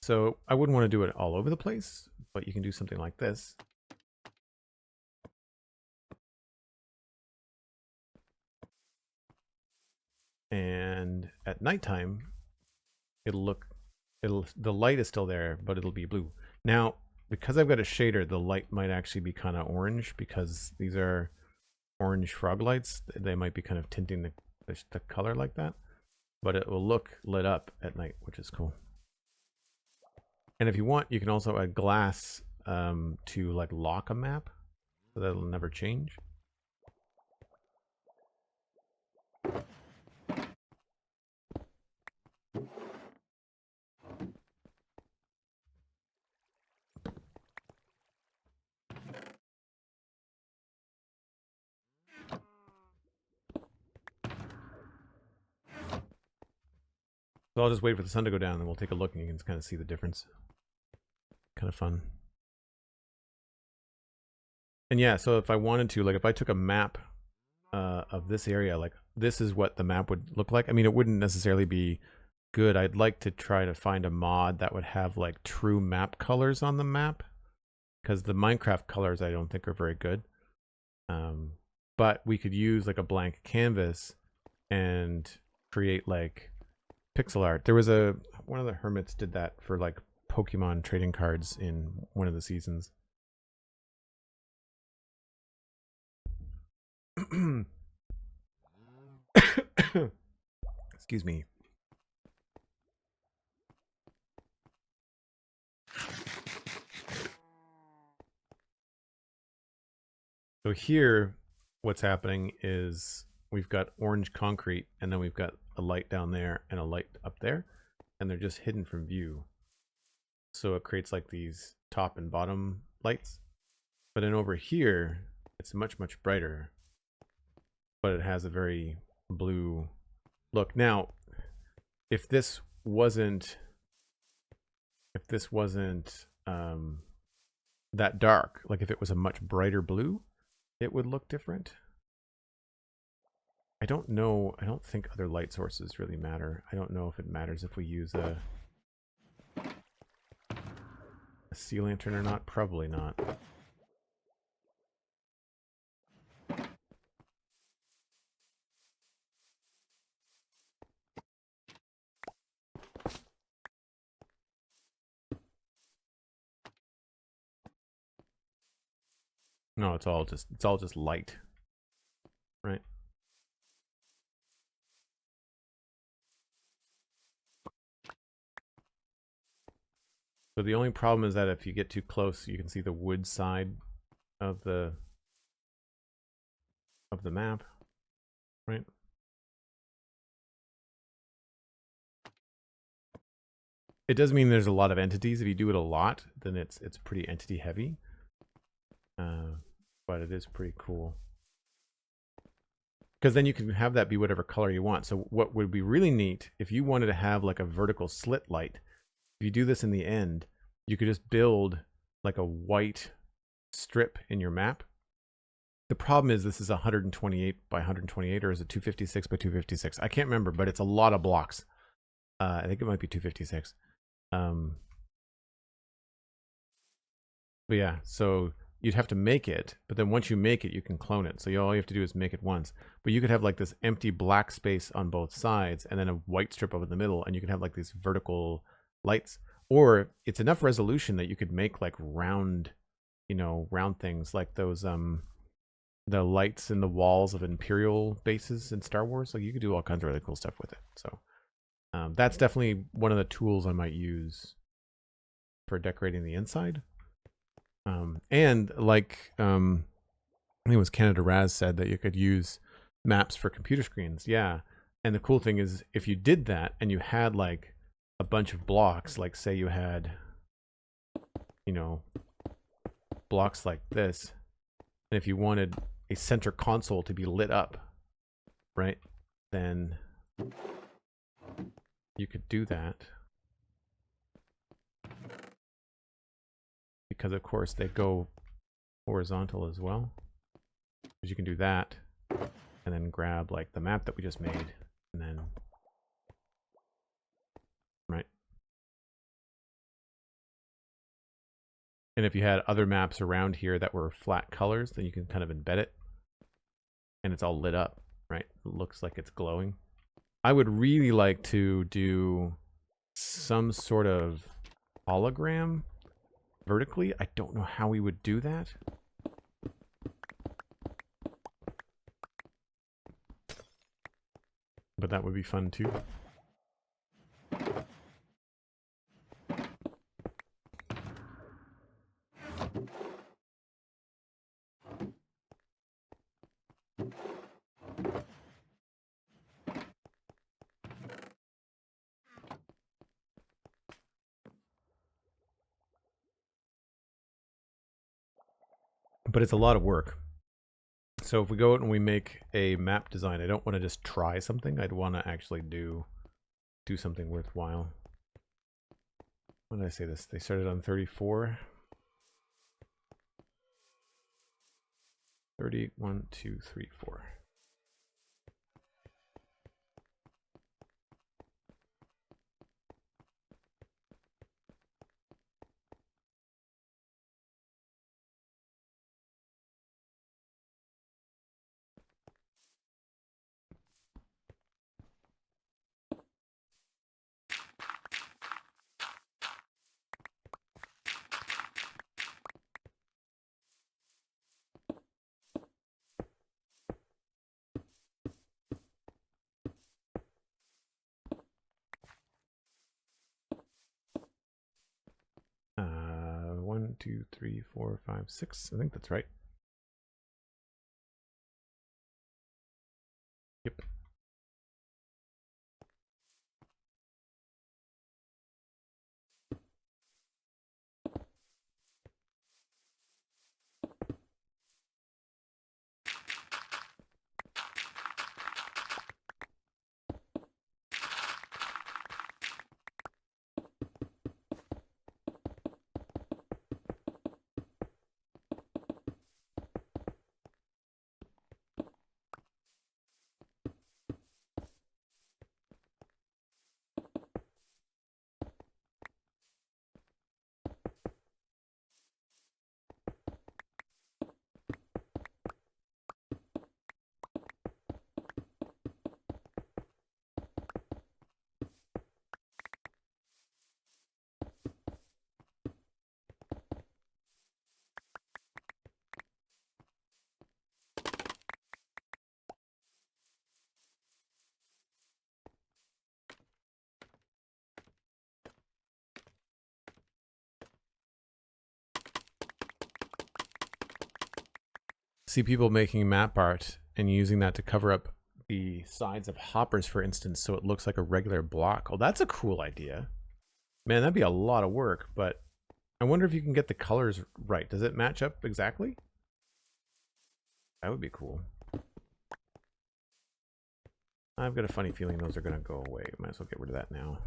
So I wouldn't want to do it all over the place, but you can do something like this. And at nighttime, the light is still there, but it'll be blue. Now, because I've got a shader, the light might actually be kind of orange because these are orange frog lights. They might be kind of tinting the color like that, but it will look lit up at night, which is cool. And if you want, you can also add glass to like lock a map so that it'll never change. So I'll just wait for the sun to go down and we'll take a look and you can kind of see the difference. Kind of fun. And yeah, so if I wanted to, like if I took a map of this area, like this is what the map would look like. I mean, it wouldn't necessarily be good. I'd like to try to find a mod that would have like true map colors on the map, because the Minecraft colors I don't think are very good. But we could use like a blank canvas and create like pixel art. There was one of the hermits did that for like Pokemon trading cards in one of the seasons. Excuse me. So here, what's happening is we've got orange concrete and then we've got a light down there and a light up there, and they're just hidden from view. So it creates like these top and bottom lights. But then over here, it's much, much brighter, but it has a very blue look. Now, if this wasn't that dark, like if it was a much brighter blue, it would look different. I don't know. I don't think other light sources really matter. I don't know if it matters if we use a sea lantern or not. Probably not. No, it's all just light, right? So the only problem is that if you get too close, you can see the wood side of the map, right? It does mean there's a lot of entities. If you do it a lot, then it's pretty entity heavy. But it is pretty cool. Because then you can have that be whatever color you want. So what would be really neat, if you wanted to have like a vertical slit light, if you do this in the end, you could just build like a white strip in your map. The problem is this is 128 by 128, or is it 256 by 256? I can't remember, but it's a lot of blocks. I think it might be 256. But yeah, so you'd have to make it, but then once you make it, you can clone it. So all you have to do is make it once. But you could have like this empty black space on both sides and then a white strip over the middle, and you can have like these vertical lights. Or it's enough resolution that you could make like round, round things like those the lights in the walls of Imperial bases in Star Wars. Like you could do all kinds of really cool stuff with it. So that's definitely one of the tools I might use for decorating the inside. And like I think it was Canada Raz said that you could use maps for computer screens. Yeah. And the cool thing is if you did that and you had like a bunch of blocks, like say you had, blocks like this, and if you wanted a center console to be lit up, right, then you could do that. Because of course they go horizontal as well. Because you can do that and then grab like the map that we just made and then, right. And if you had other maps around here that were flat colors, then you can kind of embed it and it's all lit up, right? It looks like it's glowing. I would really like to do some sort of hologram vertically. I don't know how we would do that. But that would be fun too. But it's a lot of work. So if we go out and we make a map design, I don't want to just try something. I'd want to actually do something worthwhile. When did I say this? They started on 34. 30, 1, 2, 3, 4. One, 2, 3, 4, 5, 6. I think that's right. Yep. See people making map art and using that to cover up the sides of hoppers, for instance, so it looks like a regular block. Oh, that's a cool idea. Man, that'd be a lot of work, but I wonder if you can get the colors right. Does it match up exactly? That would be cool. I've got a funny feeling those are going to go away. Might as well get rid of that now.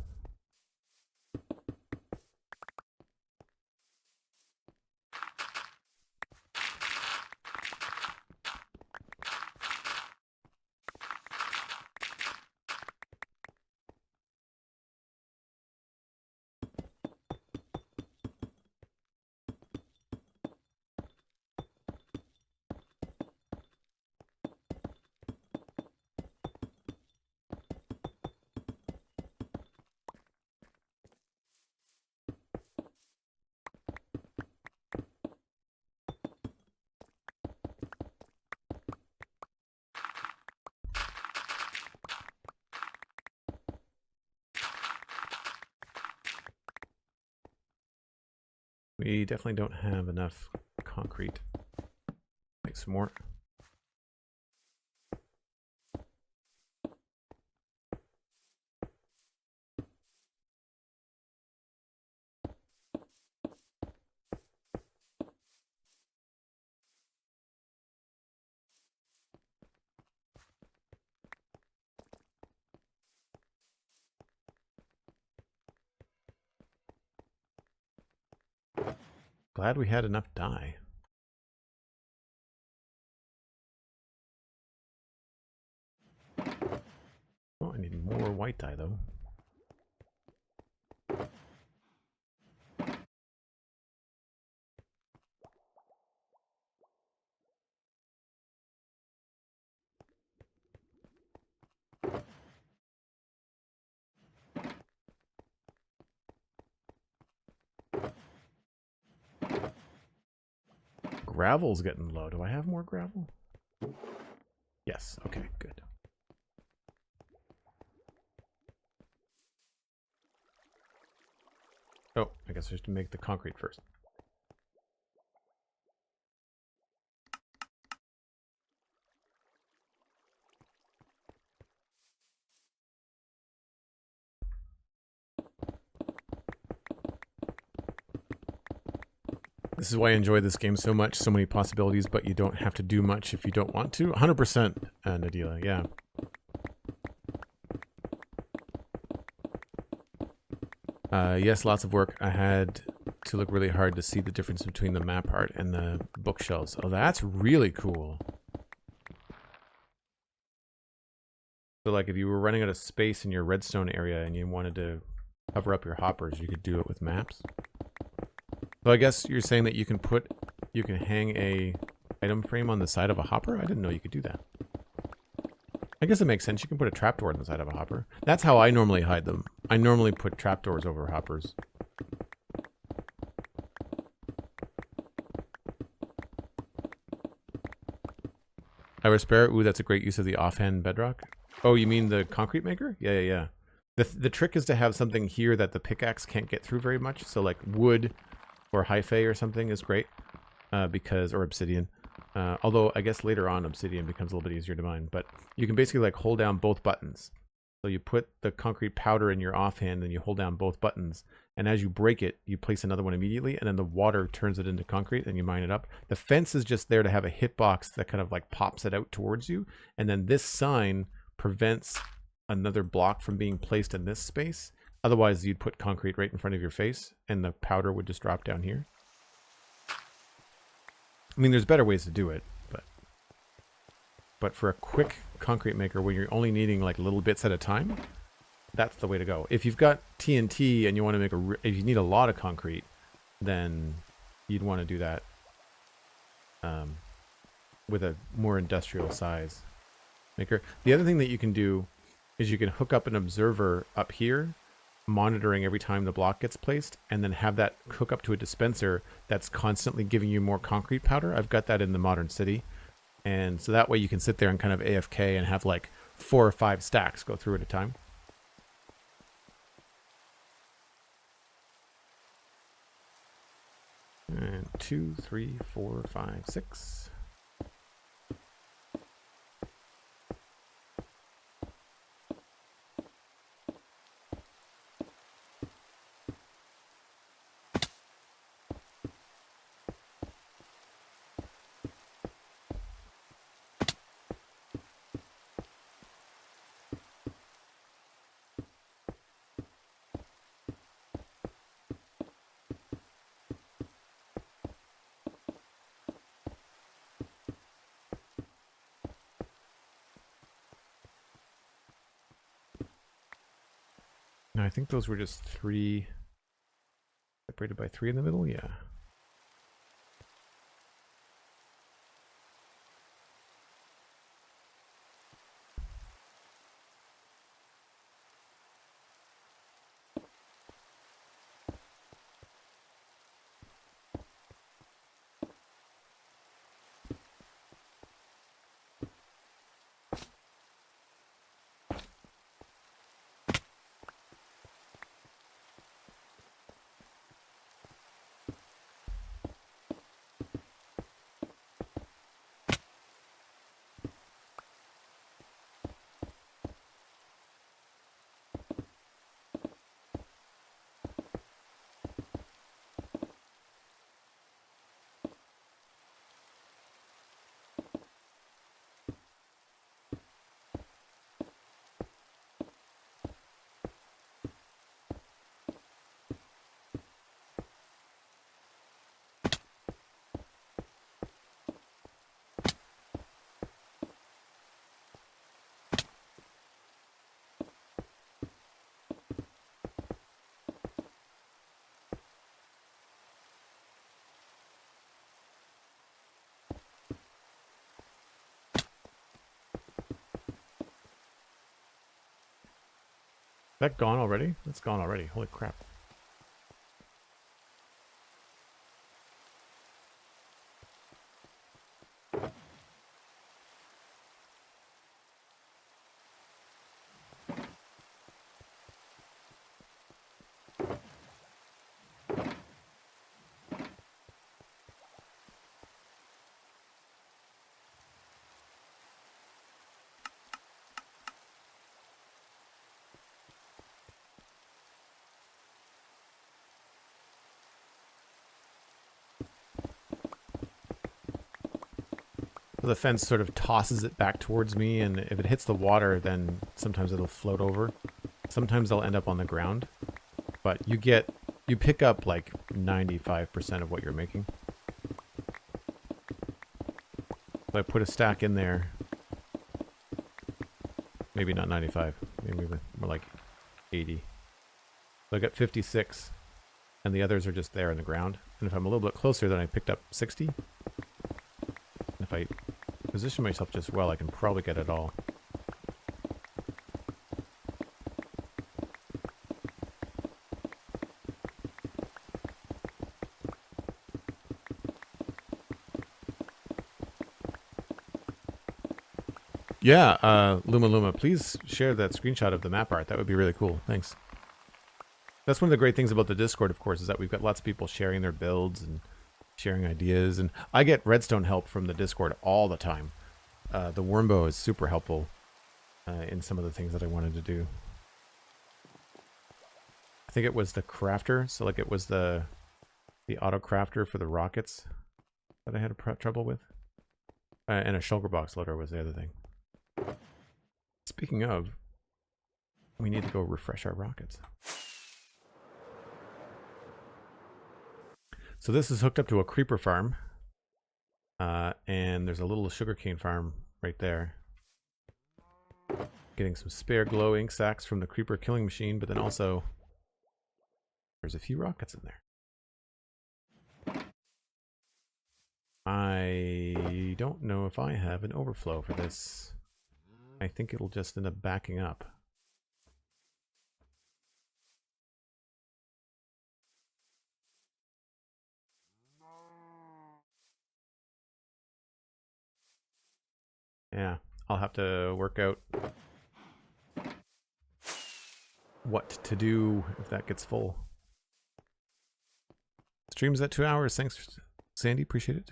We definitely don't have enough concrete. Make some more. Glad we had enough dye. Oh, I need more white dye though. Gravel's getting low. Do I have more gravel? Yes. Okay, good. Oh, I guess I have to make the concrete first. This is why I enjoy this game so much. So many possibilities, but you don't have to do much if you don't want to. 100%, Nadila, yeah. Yes, lots of work. I had to look really hard to see the difference between the map art and the bookshelves. Oh, that's really cool. So like if you were running out of space in your redstone area and you wanted to cover up your hoppers, you could do it with maps. So I guess you're saying that you can hang a item frame on the side of a hopper? I didn't know you could do that. I guess it makes sense. You can put a trapdoor on the side of a hopper. That's how I normally hide them. I normally put trapdoors over hoppers. I repair. Ooh, that's a great use of the offhand bedrock. Oh, you mean the concrete maker? Yeah, yeah, yeah. The trick is to have something here that the pickaxe can't get through very much. So like wood or hyphae or something is great, or obsidian. Although I guess later on obsidian becomes a little bit easier to mine. But you can basically like hold down both buttons. So you put the concrete powder in your offhand and you hold down both buttons. And as you break it, you place another one immediately. And then the water turns it into concrete and you mine it up. The fence is just there to have a hitbox that kind of like pops it out towards you. And then this sign prevents another block from being placed in this space. Otherwise, you'd put concrete right in front of your face and the powder would just drop down here. I mean, there's better ways to do it, but for a quick concrete maker where you're only needing like little bits at a time, that's the way to go. If you've got TNT and you want to make if you need a lot of concrete, then you'd want to do that with a more industrial size maker. The other thing that you can do is you can hook up an observer up here, monitoring every time the block gets placed, and then have that hook up to a dispenser that's constantly giving you more concrete powder. I've got that in the modern city. And so that way you can sit there and kind of AFK and have like 4 or 5 stacks go through at a time. And 2, 3, 4, 5, 6. No, I think those were just 3 separated by 3 in the middle. Yeah. That gone already? That's gone already. Holy crap. The fence sort of tosses it back towards me, and if it hits the water, then sometimes it'll float over. Sometimes they'll end up on the ground. But you pick up like 95% of what you're making. So I put a stack in there. Maybe not 95, maybe more like 80. So I got 56, and the others are just there in the ground. And if I'm a little bit closer, then I picked up 60. And if I position myself just well, I can probably get it all. Yeah, Luma, please share that screenshot of the map art. That would be really cool. Thanks. That's one of the great things about the Discord, of course, is that we've got lots of people sharing their builds and sharing ideas. And I get redstone help from the Discord all the time. The Wormbow is super helpful in some of the things that I wanted to do. I think it was the crafter. So like it was the auto crafter for the rockets that I had trouble with. And a shulker box loader was the other thing. Speaking of, we need to go refresh our rockets. So this is hooked up to a creeper farm. And there's a little sugarcane farm right there. Getting some spare glow ink sacks from the creeper killing machine, but then also there's a few rockets in there. I don't know if I have an overflow for this. I think it'll just end up backing up. Yeah, I'll have to work out what to do if that gets full. Stream's at 2 hours. Thanks, Sandy. Appreciate it.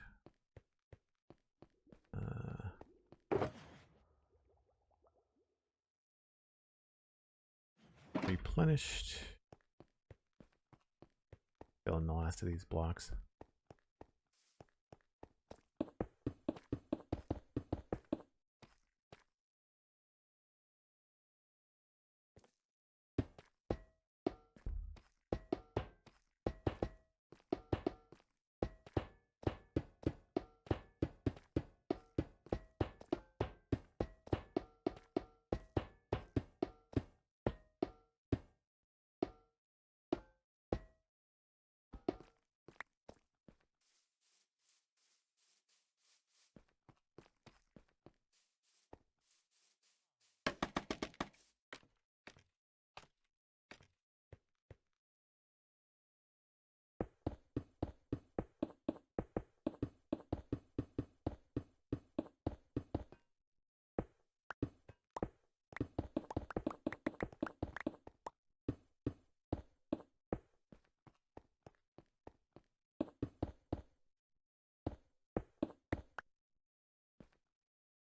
Replenished. Fill in the last of these blocks.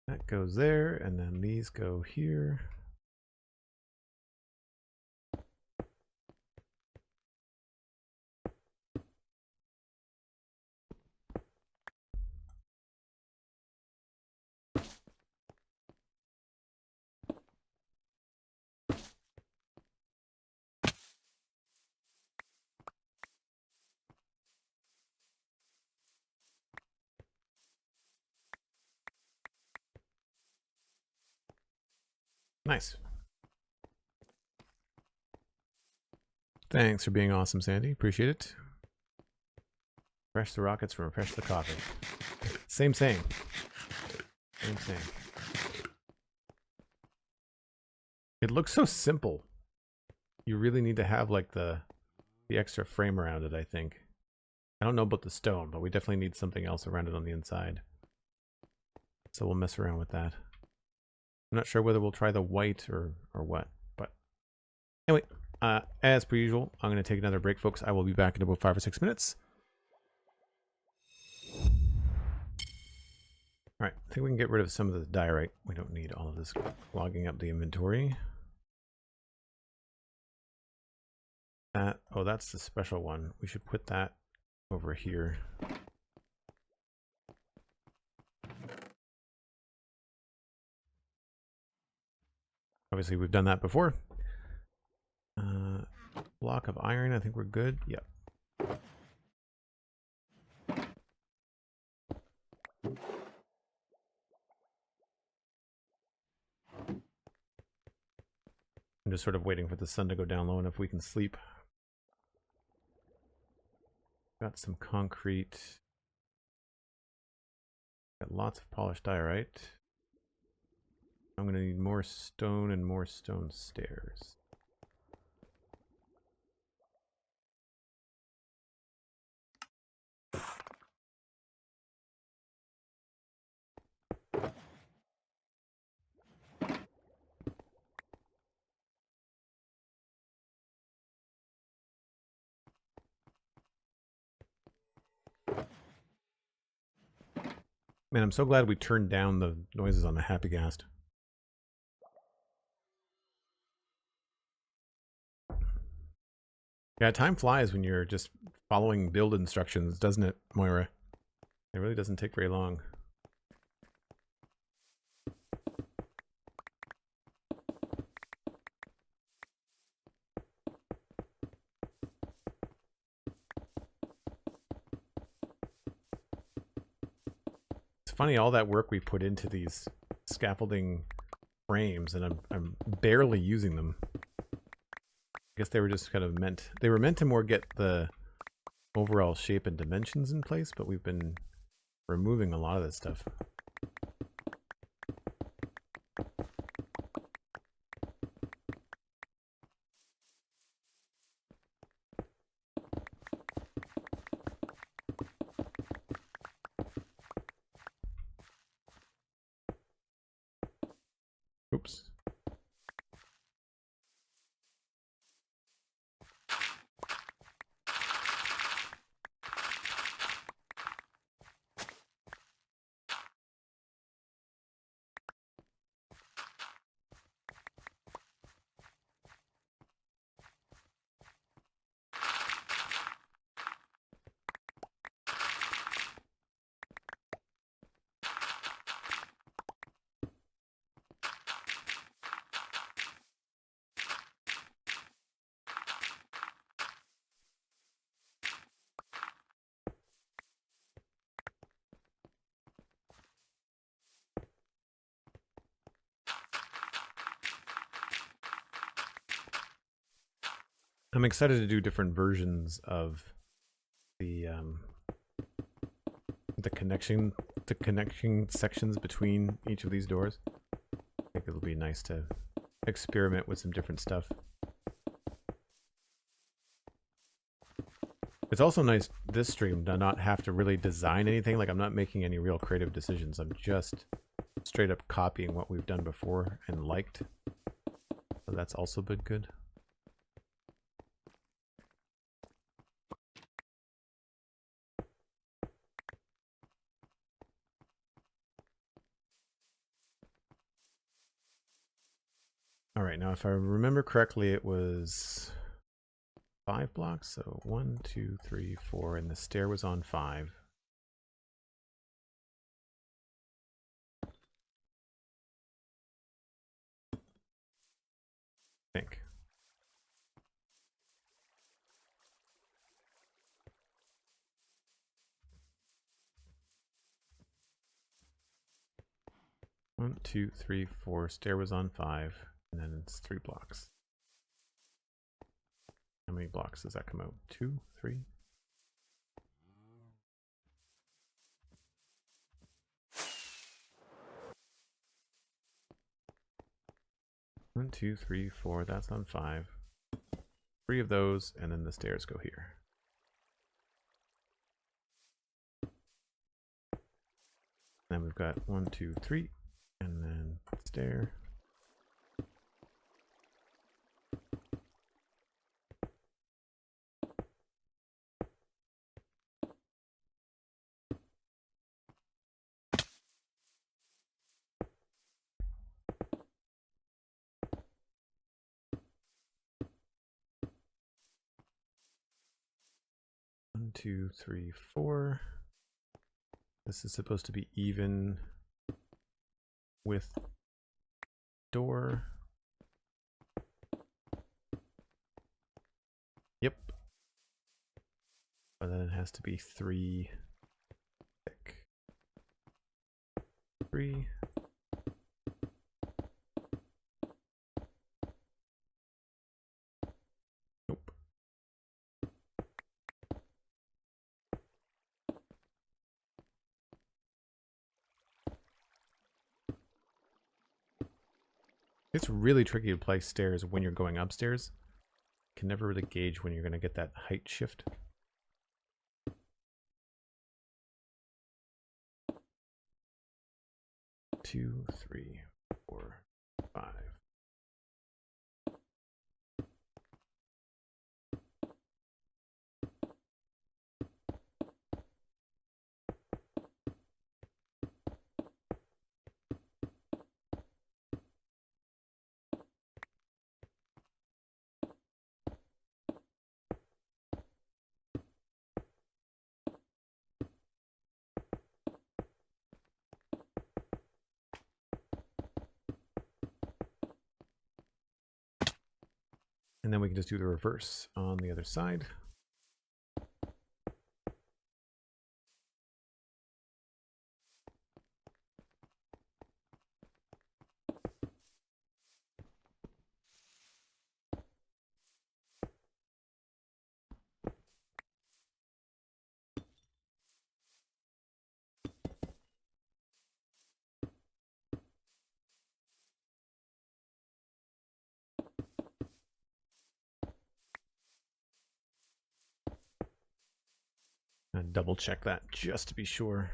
That goes there, and then these go here. Nice. Thanks for being awesome, Sandy. Appreciate it. Refresh the rockets from refresh the coffee. Same saying. Same saying. It looks so simple. you really need to have like the extra frame around it, I think. I don't know about the stone, but we definitely need something else around it on the inside. So we'll mess around with that. I'm not sure whether we'll try the white or what, but anyway, as per usual, I'm going to take another break, folks. I will be back in about 5 or 6 minutes. All right, I think we can get rid of some of the diorite. We don't need all of this clogging up the inventory. Oh, that's the special one. We should put that over here. Obviously, we've done that before. Block of iron, I think we're good. Yep. I'm just sort of waiting for the sun to go down low enough we can sleep. Got some concrete. Got lots of polished diorite. I'm going to need more stone and more stone stairs. Man, I'm so glad we turned down the noises on the Happy Ghast. Yeah, time flies when you're just following build instructions, doesn't it, Moira? It really doesn't take very long. It's funny, all that work we put into these scaffolding frames, and I'm barely using them. I guess they were just kind of meant to more get the overall shape and dimensions in place, but we've been removing a lot of this stuff. Oops. I'm excited to do different versions of the connection sections between each of these doors. I think it'll be nice to experiment with some different stuff. It's also nice this stream to not have to really design anything. Like, I'm not making any real creative decisions. I'm just straight up copying what we've done before and liked. So that's also been good. All right, now if I remember correctly, it was 5 blocks. So 1, 2, 3, 4, and the stair was on 5. I think. One, 2, 3, 4. Stair was on 5, and then it's 3 blocks. How many blocks does that come out? 2, 3? One, 2, 3, 4. That's on 5. 3 of those, and then the stairs go here. Then we've got 1, 2, 3, and then stair. One, 2, 3, 4. This is supposed to be even with door. Yep. But then it has to be 3 thick. 3. Nope. It's really tricky to place stairs when you're going upstairs. Can never really gauge when you're going to get that height shift. Two, 3, 4, 5. And then we can just do the reverse on the other side. And double check that just to be sure.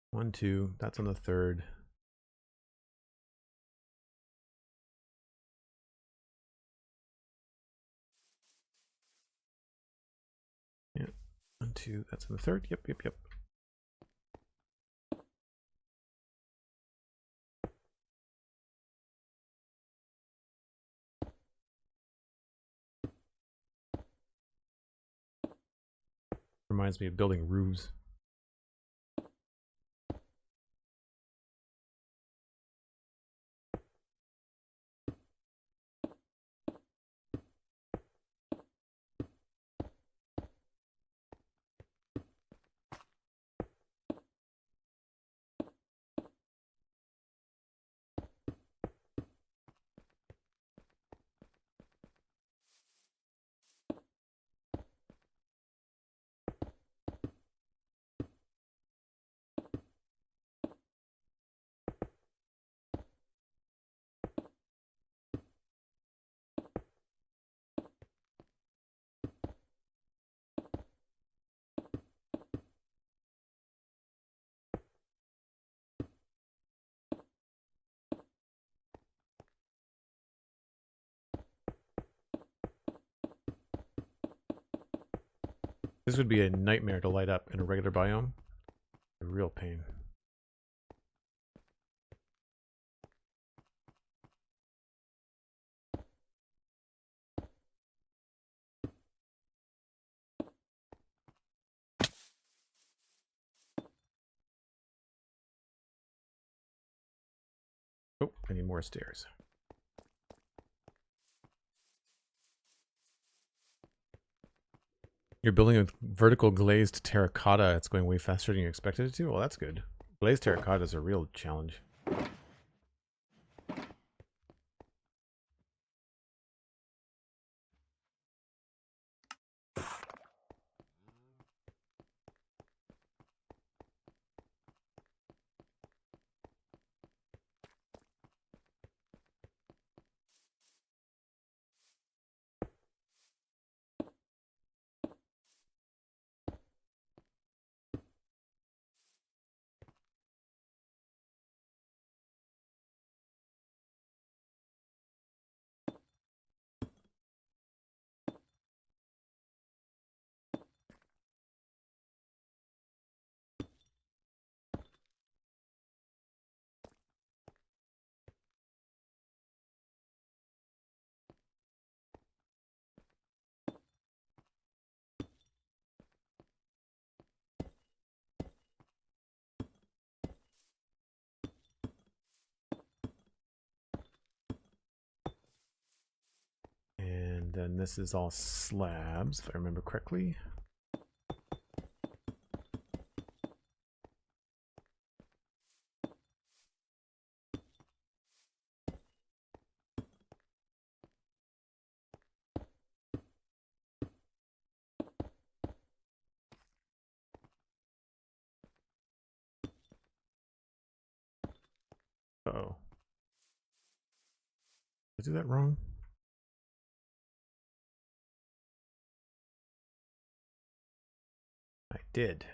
One, 2, that's on the third. Yeah, 1, 2, that's on the third. Yep, yep, yep. Reminds me of building roofs. This would be a nightmare to light up in a regular biome. A real pain. Oh, I need more stairs. You're building a vertical glazed terracotta. It's going way faster than you expected it to. Well, that's good. Glazed terracotta is a real challenge. then this is all slabs, if I remember correctly. Uh-oh. Did I do that wrong? I did.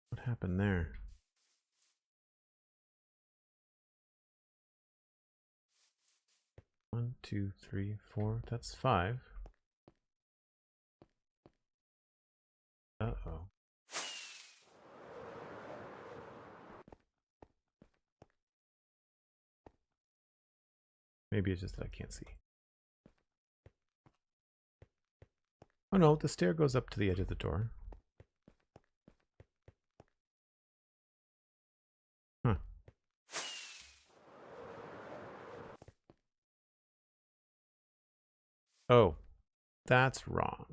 What happened there? One, two, three, four. That's 5. Uh-oh. Maybe it's just that I can't see. Oh no, the stair goes up to the edge of the door. Huh. Oh, that's wrong.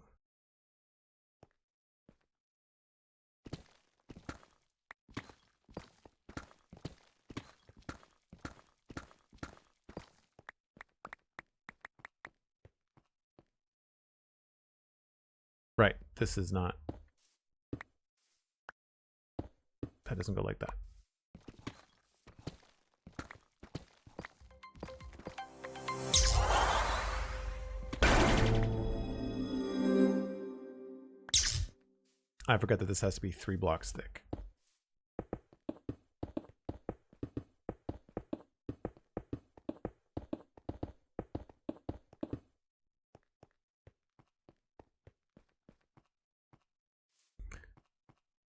Right, this is not. That doesn't go like that. I forgot that this has to be 3 blocks thick.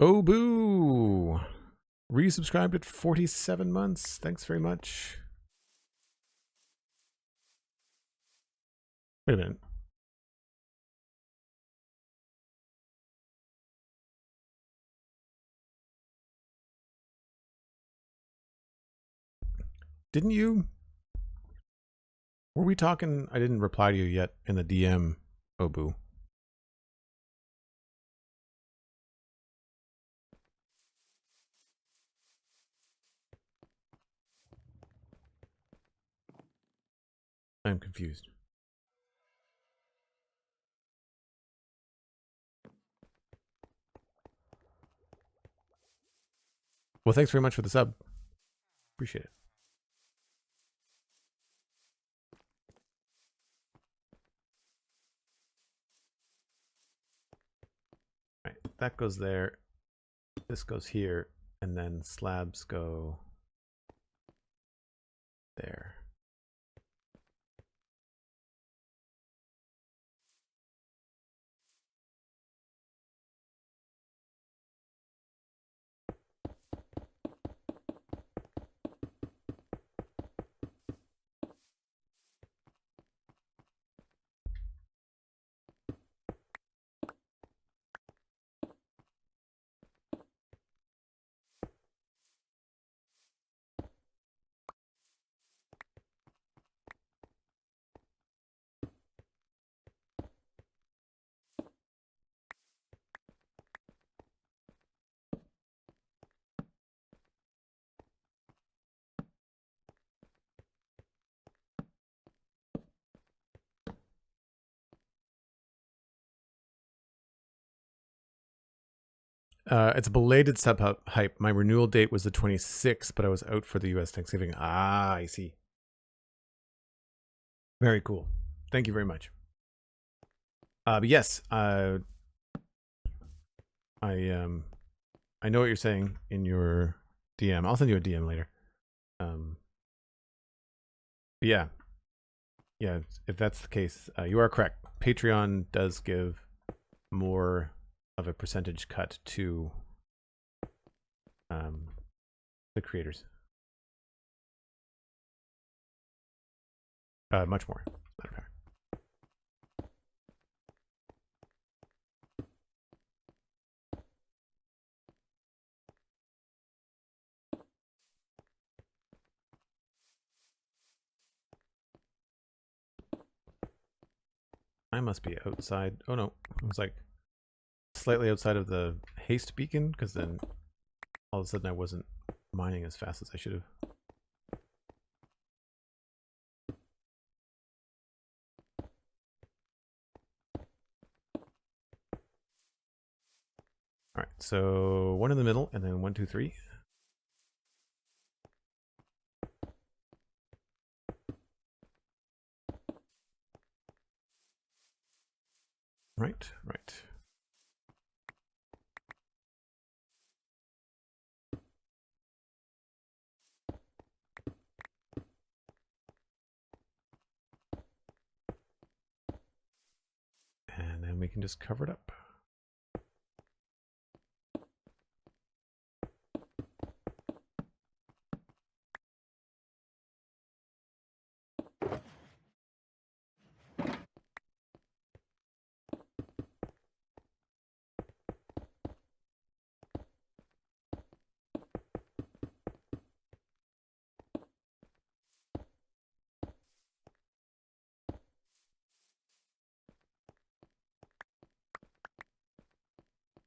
Oh, boo! Resubscribed at 47 months. Thanks very much. Wait a minute. Didn't you? Were we talking? I didn't reply to you yet in the DM, Obu. I'm confused. Well, thanks very much for the sub. Appreciate it. Right, that goes there. This goes here, and then slabs go there. It's a belated sub hype. My renewal date was the 26th, but I was out for the US Thanksgiving. Ah, I see. Very cool. Thank you very much. But yes, I know what you're saying in your DM. I'll send you a DM later. Yeah, if that's the case, you are correct. Patreon does give more of a percentage cut to the creators. Much more, as a matter of fact. I must be outside. Oh no, it was like slightly outside of the haste beacon, because then all of a sudden I wasn't mining as fast as I should have. All right, so one in the middle, and then 1, 2, 3. Right, right. And then we can just cover it up.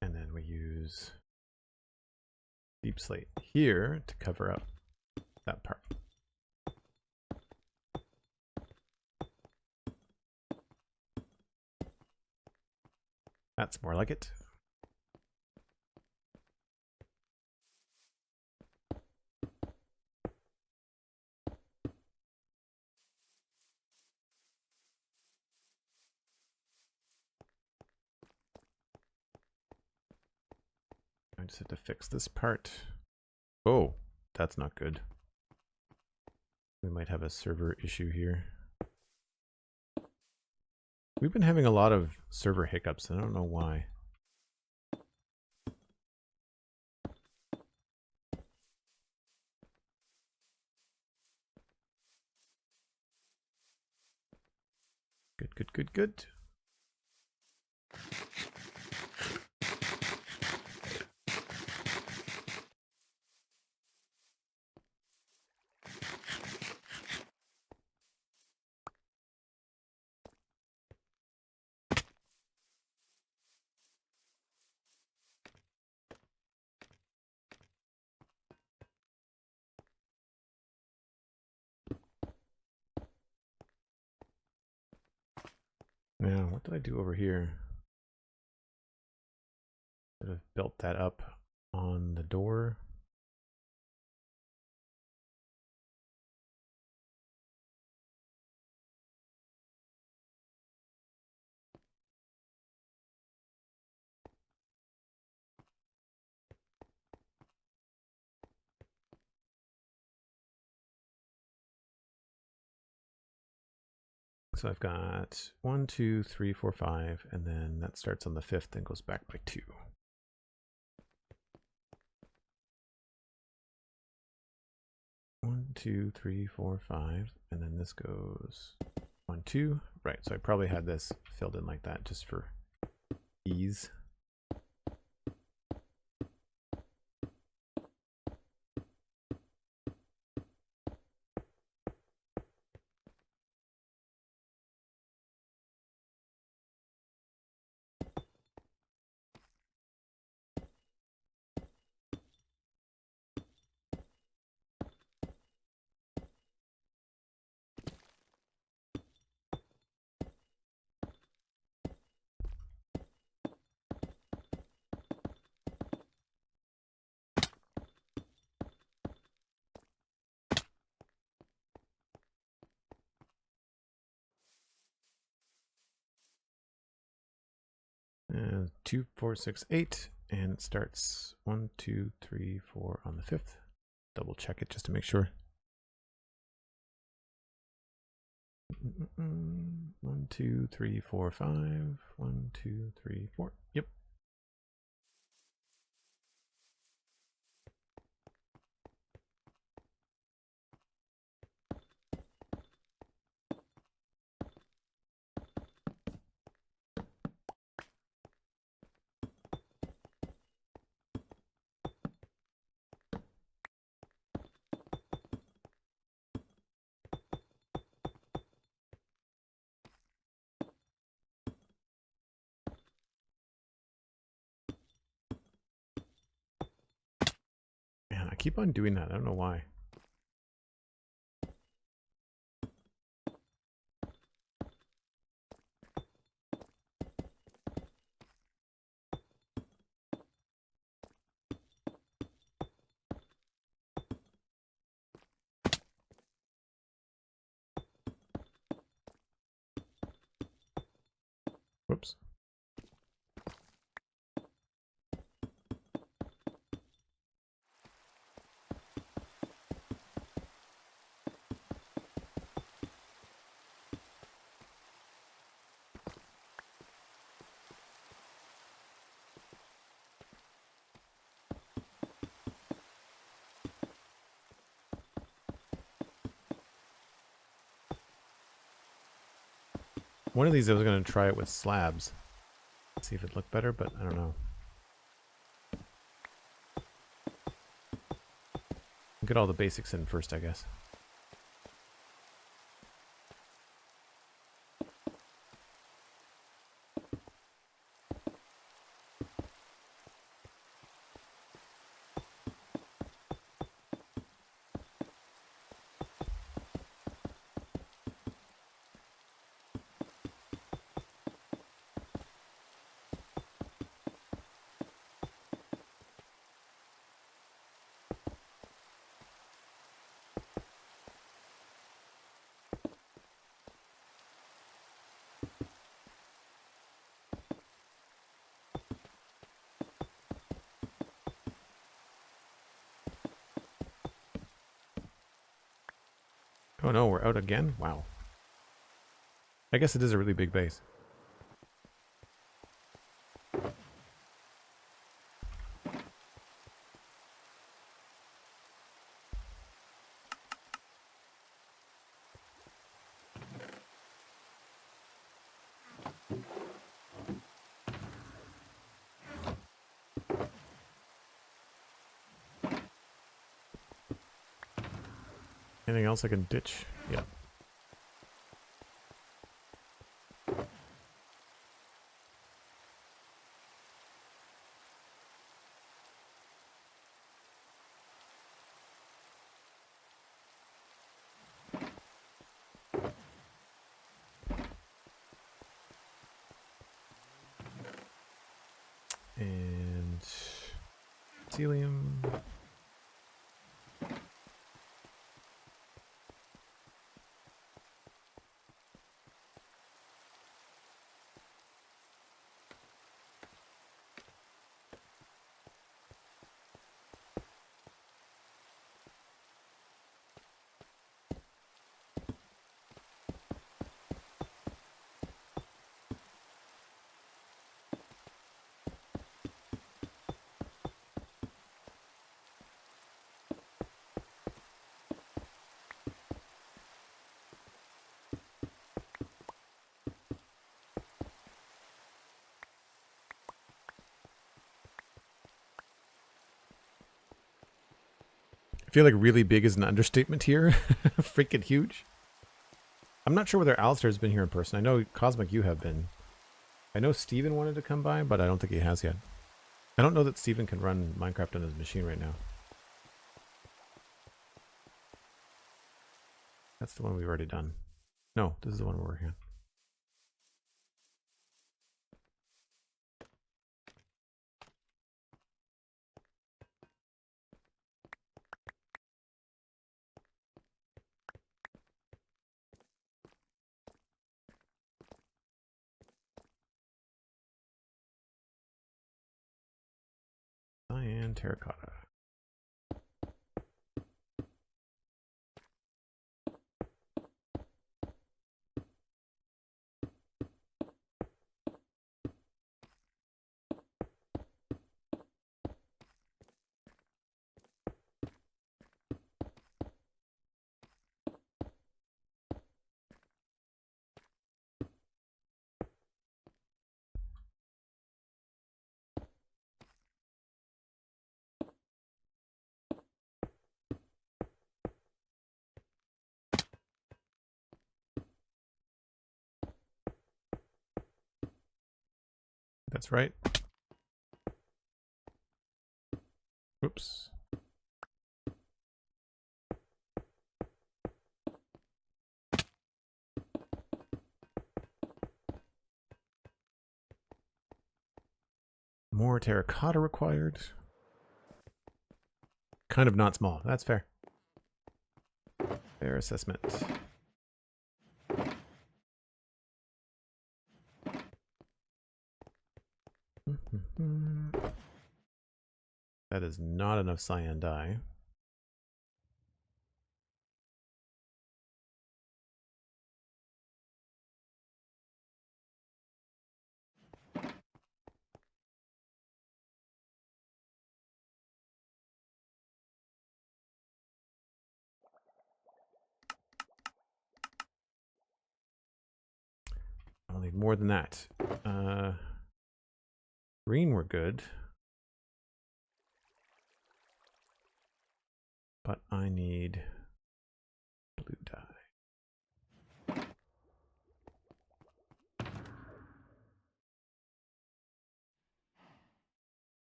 And then we use deep slate here to cover up that part. That's more like it. I just have to fix this part. Oh, that's not good. We might have a server issue here. We've been having a lot of server hiccups. I don't know why. Good, good, good, good. Now, what did I do over here? Should have built that up on the door. So I've got 1, 2, 3, 4, 5, and then that starts on the 5th and goes back by 2. One, 2, 3, 4, 5, and then this goes 1, 2. Right, so I probably had this filled in like that just for ease. And 2, 4, 6, 8, and it starts 1, 2, 3, 4 on the 5th. Double check it just to make sure. 1, 2, 3, 4, 5. 1, 2, 3, 4. Yep. keep on doing that. I don't know why. Whoops. One of these I was going to try it with slabs. See if it looked better, but I don't know. Get all the basics in first, I guess. Oh no, we're out again? Wow. I guess it is a really big base. Anything else I can ditch? Yeah. And helium. I feel like really big is an understatement here. Freaking huge. I'm not sure whether Alistair's been here in person. I know Cosmic, you have been. I know Steven wanted to come by, but I don't think he has yet. I don't know that Steven can run Minecraft on his machine right now. That's the one we've already done. No, this is the one we're working on. Cyan terracotta. That's right. Oops. More terracotta required. Kind of not small. That's fair. Fair assessment. That is not enough cyan dye. I'll need more than that. Green were good. But I need blue dye.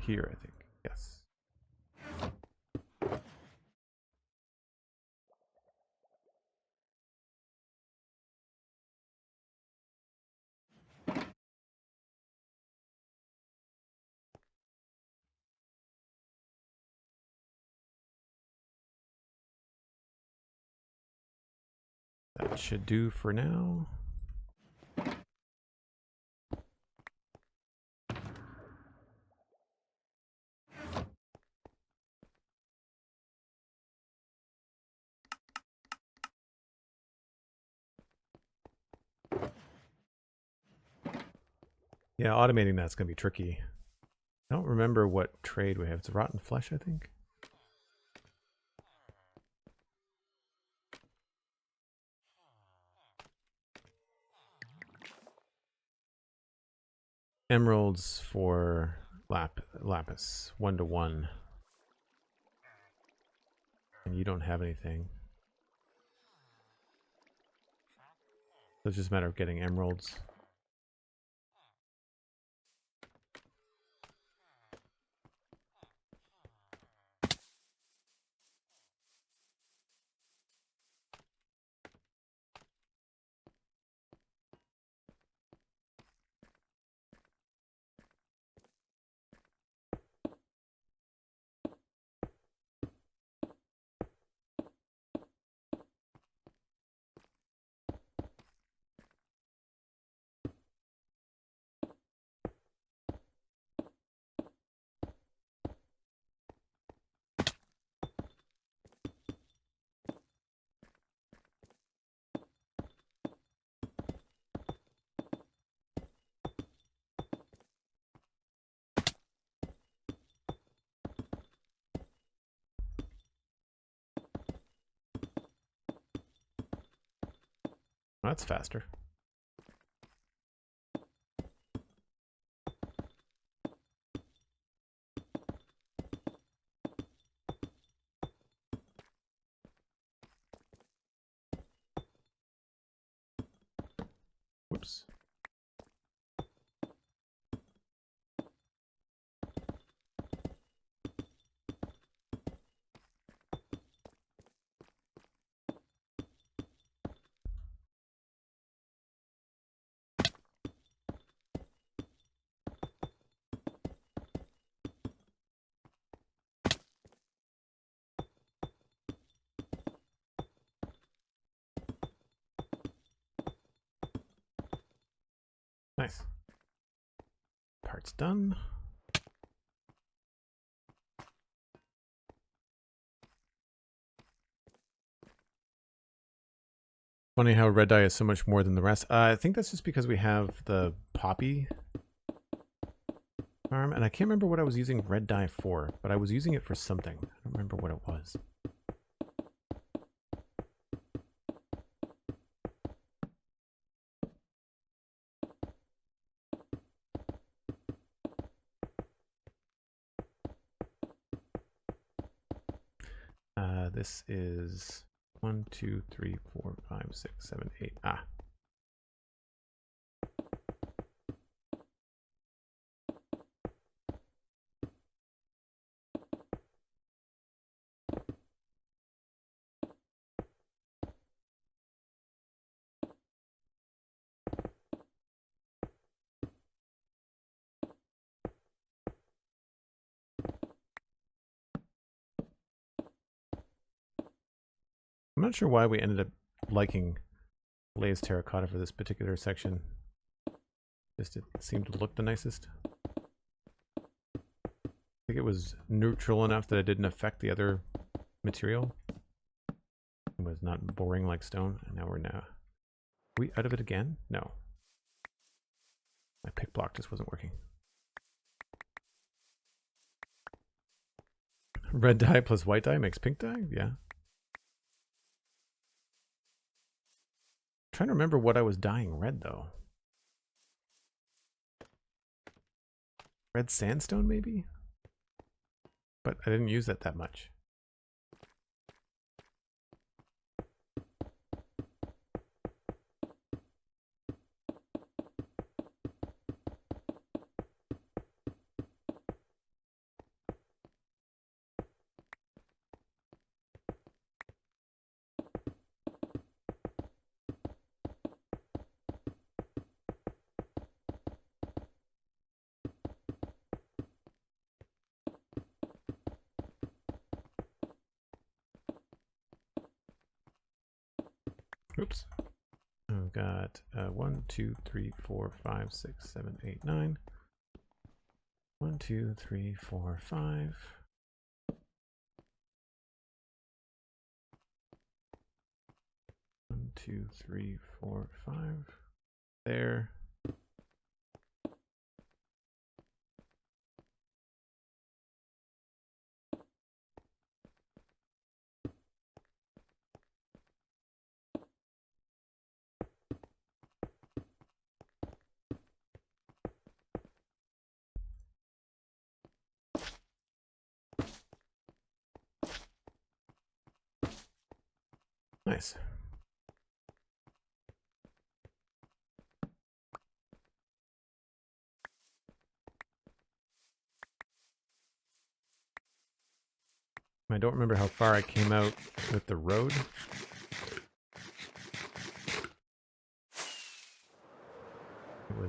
Here, I think. Yes. That should do for now. Yeah, automating that's going to be tricky. I don't remember what trade we have. It's a rotten flesh, I think. Emeralds for lapis, 1-to-1. And you don't have anything. So it's just a matter of getting emeralds. That's faster. Whoops. Nice. Part's done. Funny how red dye is so much more than the rest. I think that's just because we have the poppy farm, and I can't remember what I was using red dye for, but I was using it for something. I don't remember what it was. This is 1, 2, 3, 4, 5, 6, 7, 8. Ah. I'm not sure why we ended up liking glazed terracotta for this particular section. Just it seemed to look the nicest. I think it was neutral enough that it didn't affect the other material. It was not boring like stone. And now are we out of it again? No. My pick block just wasn't working. Red dye plus white dye makes pink dye? Yeah. I'm trying to remember what I was dyeing red though. Red sandstone maybe? But I didn't use that much. Oops. I've got 1, 2, 3, 4, 5, 6, 7, 8, 9. 1, 2, 3, 4, 5. 1, 2, 3, 4, 5. There. Nice. I don't remember how far I came out with the road.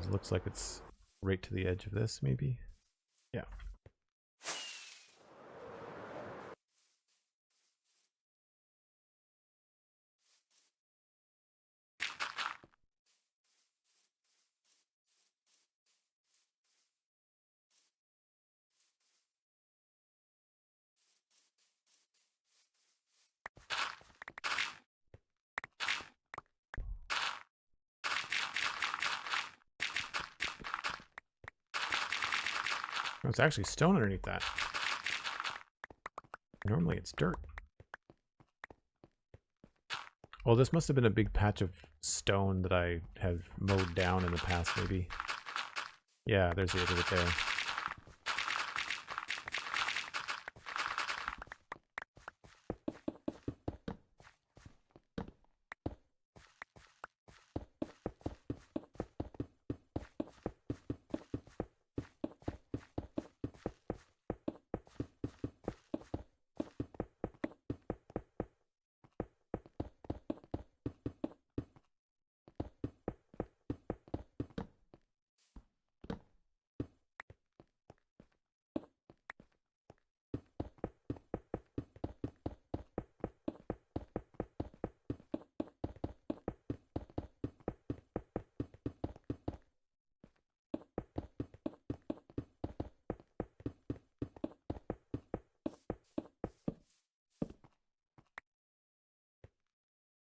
Looks like it's right to the edge of this, maybe. Yeah. Oh, it's actually stone underneath that. Normally it's dirt. Oh, this must have been a big patch of stone that I have mowed down in the past, maybe. Yeah, there's the edge of it there.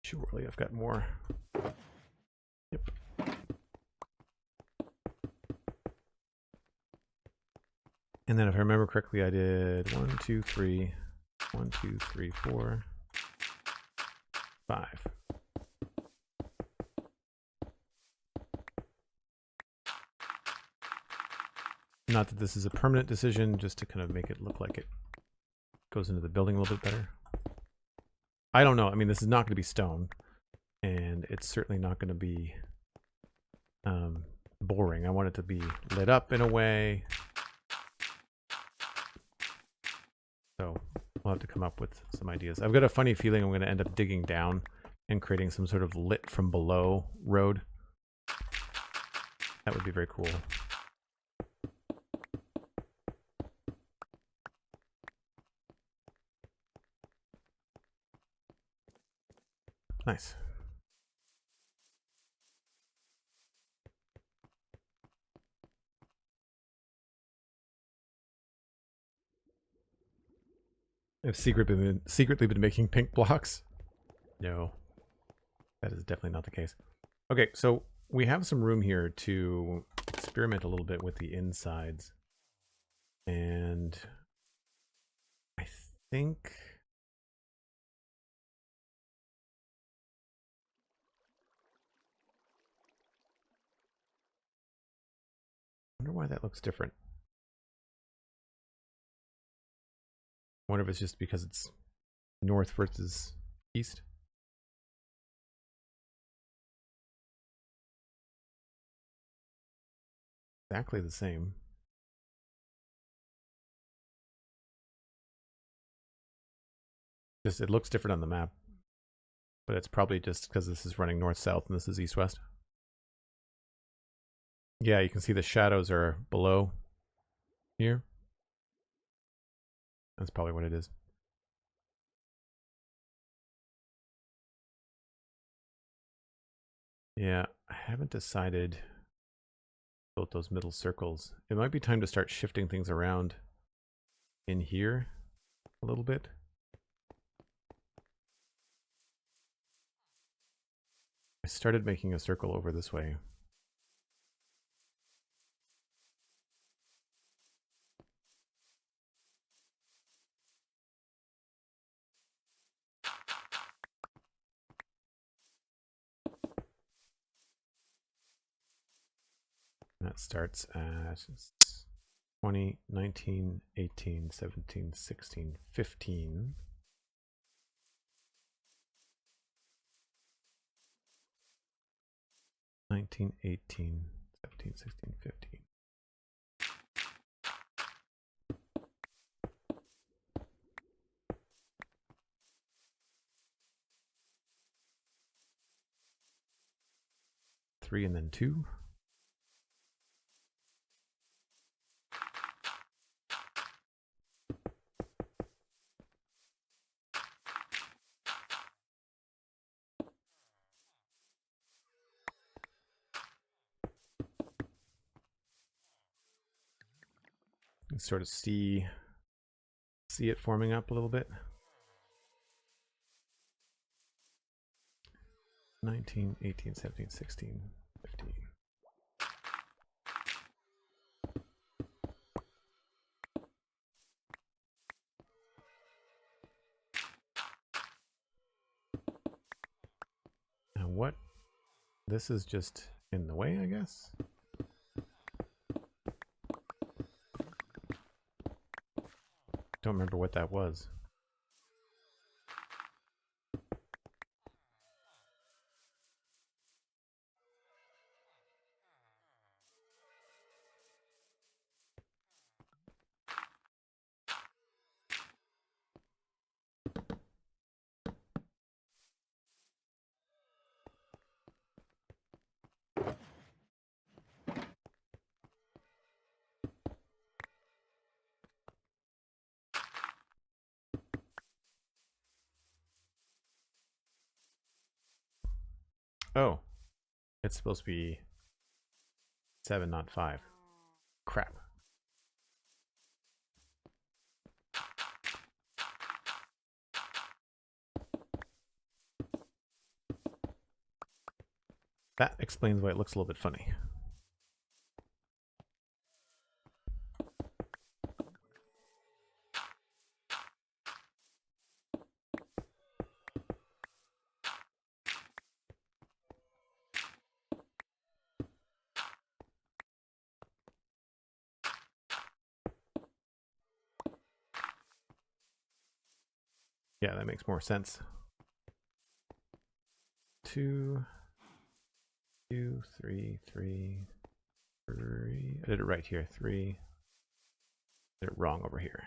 Surely I've got more. Yep. And then if I remember correctly, I did 1, 2, 3, 1, 2, 3, 4, 5. Not that this is a permanent decision, just to kind of make it look like it goes into the building a little bit better. I don't know. I mean, this is not going to be stone, and it's certainly not going to be boring. I want it to be lit up in a way. So we'll have to come up with some ideas. I've got a funny feeling I'm going to end up digging down and creating some sort of lit from below road. That would be very cool. Nice. I've secretly been making pink blocks. No, that is definitely not the case. Okay, so we have some room here to experiment a little bit with the insides. And I think... I wonder why that looks different. I wonder if it's just because it's north versus east. Exactly the same. Just it looks different on the map, but it's probably just because this is running north-south and this is east-west. Yeah, you can see the shadows are below here. That's probably what it is. Yeah, I haven't decided about those middle circles. It might be time to start shifting things around in here a little bit. I started making a circle over this way. That starts at 20, 19, 18, 17, 16, 15. Nineteen, 18, 17, 16, 15. Three and then two. You sort of see it forming up a little bit. 19, 18, 17, 16, 15. Now what? This is just in the way, I guess? Don't remember what that was. Oh, it's supposed to be 7, not 5. Crap. That explains why it looks a little bit funny. Yeah, that makes more sense. 2, 2, 3, 3, 3. I did it right here. 3. Did it wrong over here.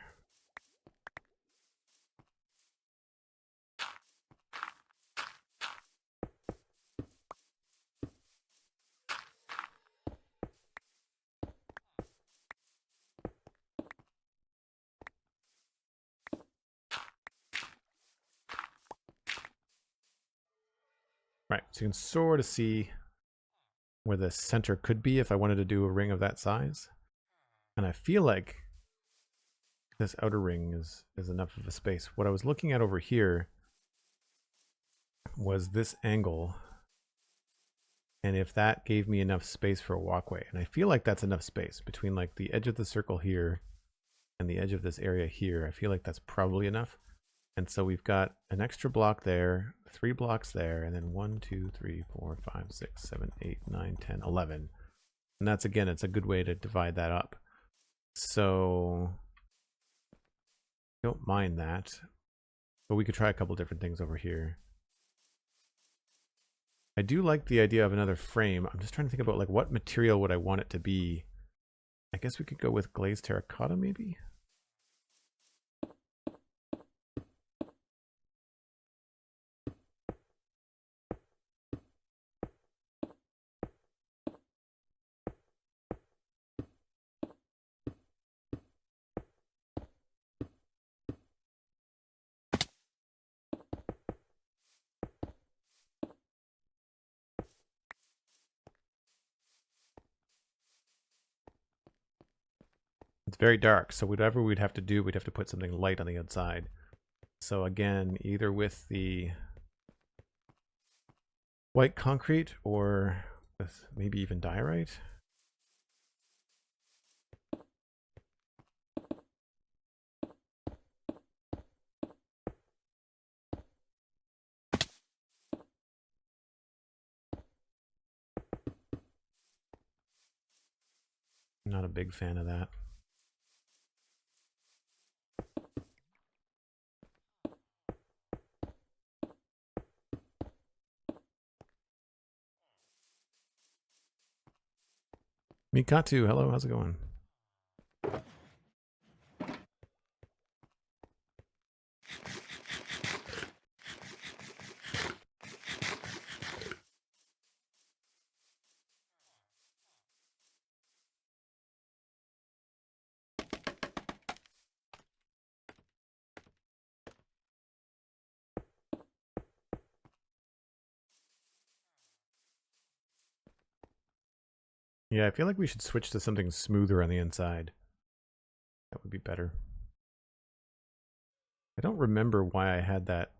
So you can sort of see where the center could be if I wanted to do a ring of that size. And I feel like this outer ring is enough of a space. What I was looking at over here was this angle, and if that gave me enough space for a walkway. And I feel like that's enough space between like the edge of the circle here and the edge of this area here. I feel like that's probably enough. And so we've got an extra block there, 3 blocks there, and then 1, 2, 3, 4, 5, 6, 7, 8, 9, 10, 11. And that's, again, it's a good way to divide that up. So don't mind that, but we could try a couple different things over here. I do like the idea of another frame. I'm just trying to think about like what material would I want it to be. I guess we could go with glazed terracotta maybe. It's very dark, so whatever we'd have to do, we'd have to put something light on the outside. So again, either with the white concrete or with maybe even diorite. I'm not a big fan of that. Mikatu, hello, how's it going? Yeah, I feel like we should switch to something smoother on the inside. That would be better. I don't remember why I had that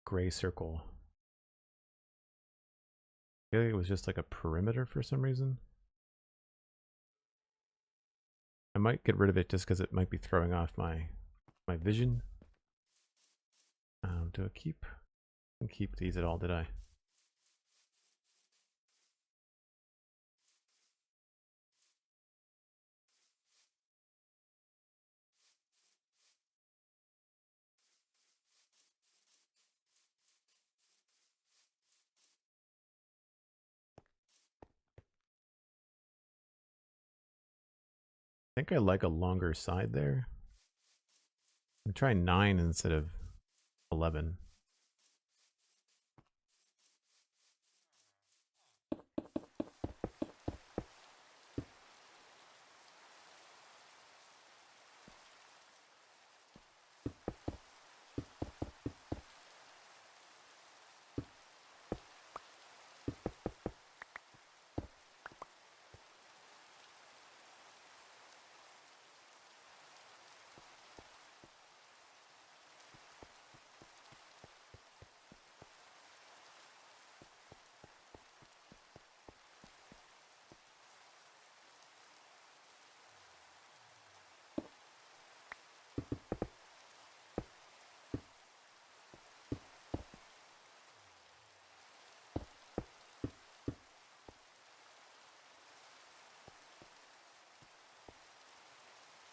gray circle. I feel like it was just like a perimeter for some reason. I might get rid of it just because it might be throwing off my vision. Do I keep these at all, did I? I think I like a longer side there. I'm trying 9 instead of 11.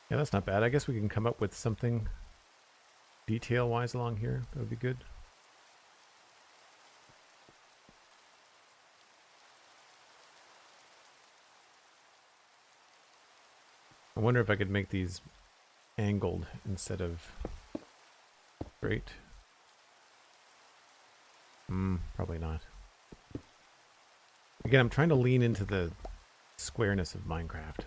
Yeah, that's not bad. I guess we can come up with something detail-wise along here. That would be good. I wonder if I could make these angled instead of straight. Probably not. Again, I'm trying to lean into the squareness of Minecraft.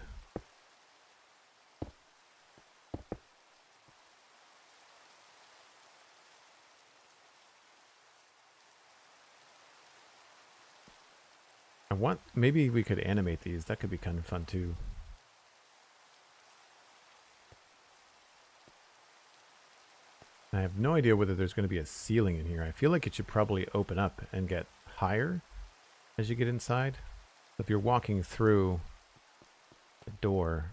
maybe we could animate these. That could be kind of fun too. I have no idea whether there's going to be a ceiling in here. I feel like it should probably open up and get higher as you get inside. If you're walking through a door,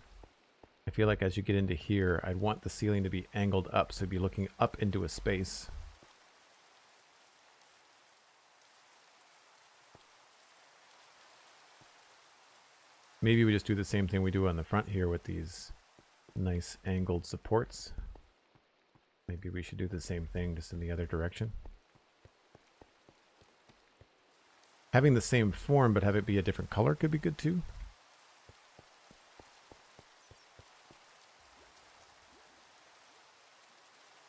I feel like as you get into here, I'd want the ceiling to be angled up, so you'd be looking up into a space. Maybe we just do the same thing we do on the front here with these nice angled supports. Maybe we should do the same thing just in the other direction. Having the same form but have it be a different color could be good too.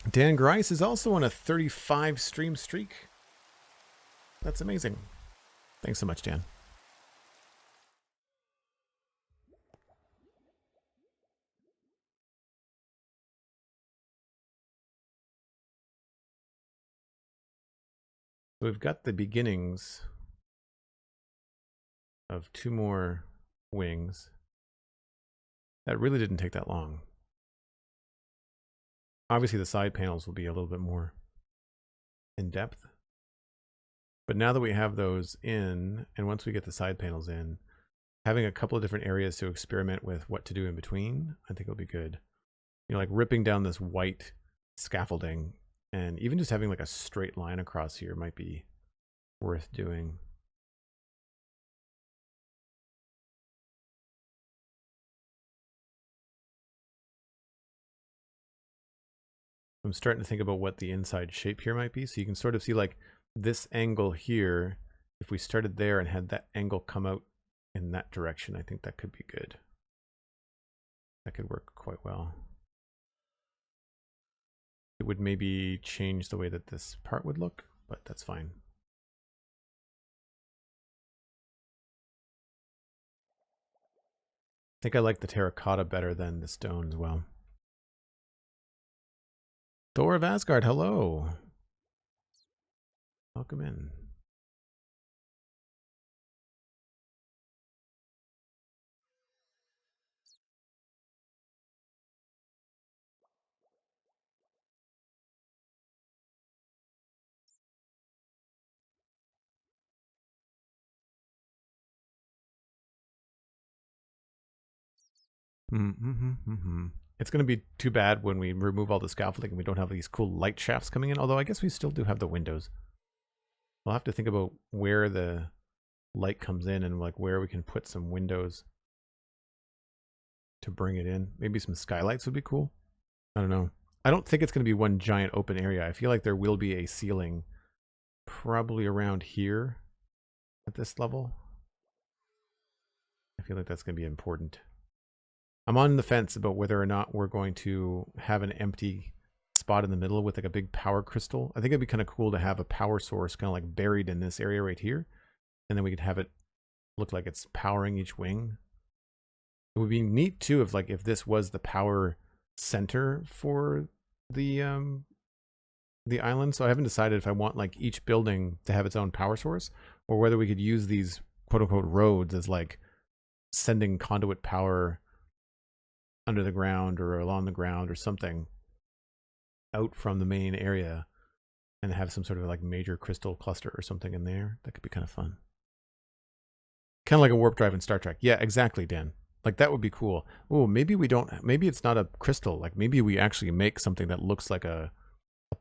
Dan Grice is also on a 35 stream streak. That's amazing. Thanks so much, Dan. We've got the beginnings of 2 more wings. That really didn't take that long. Obviously the side panels will be a little bit more in depth. But now that we have those in, and once we get the side panels in, having a couple of different areas to experiment with what to do in between, I think it'll be good. You know, like ripping down this white scaffolding, and even just having like a straight line across here might be worth doing. I'm starting to think about what the inside shape here might be. So you can sort of see like this angle here. If we started there and had that angle come out in that direction, I think that could be good. That could work quite well. It would maybe change the way that this part would look, but that's fine. I think I like the terracotta better than the stone as well. Thor of Asgard, hello. Welcome in. It's going to be too bad when we remove all the scaffolding and we don't have these cool light shafts coming in, although I guess we still do have the windows. We'll have to think about where the light comes in and like where we can put some windows to bring it in. Maybe some skylights would be cool. I don't know. I don't think it's going to be one giant open area. I feel like there will be a ceiling probably around here at this level. I feel like that's going to be important. I'm on the fence about whether or not we're going to have an empty spot in the middle with like a big power crystal. I think it'd be kind of cool to have a power source kind of like buried in this area right here. And then we could have it look like it's powering each wing. It would be neat too if this was the power center for the island. So I haven't decided if I want like each building to have its own power source or whether we could use these quote unquote roads as like sending conduit power under the ground or along the ground or something out from the main area and have some sort of like major crystal cluster or something in there. That could be kind of fun. Kind of like a warp drive in Star Trek. Yeah, exactly, Dan. Like that would be cool. Oh, maybe we don't, maybe it's not a crystal. Like maybe we actually make something that looks like a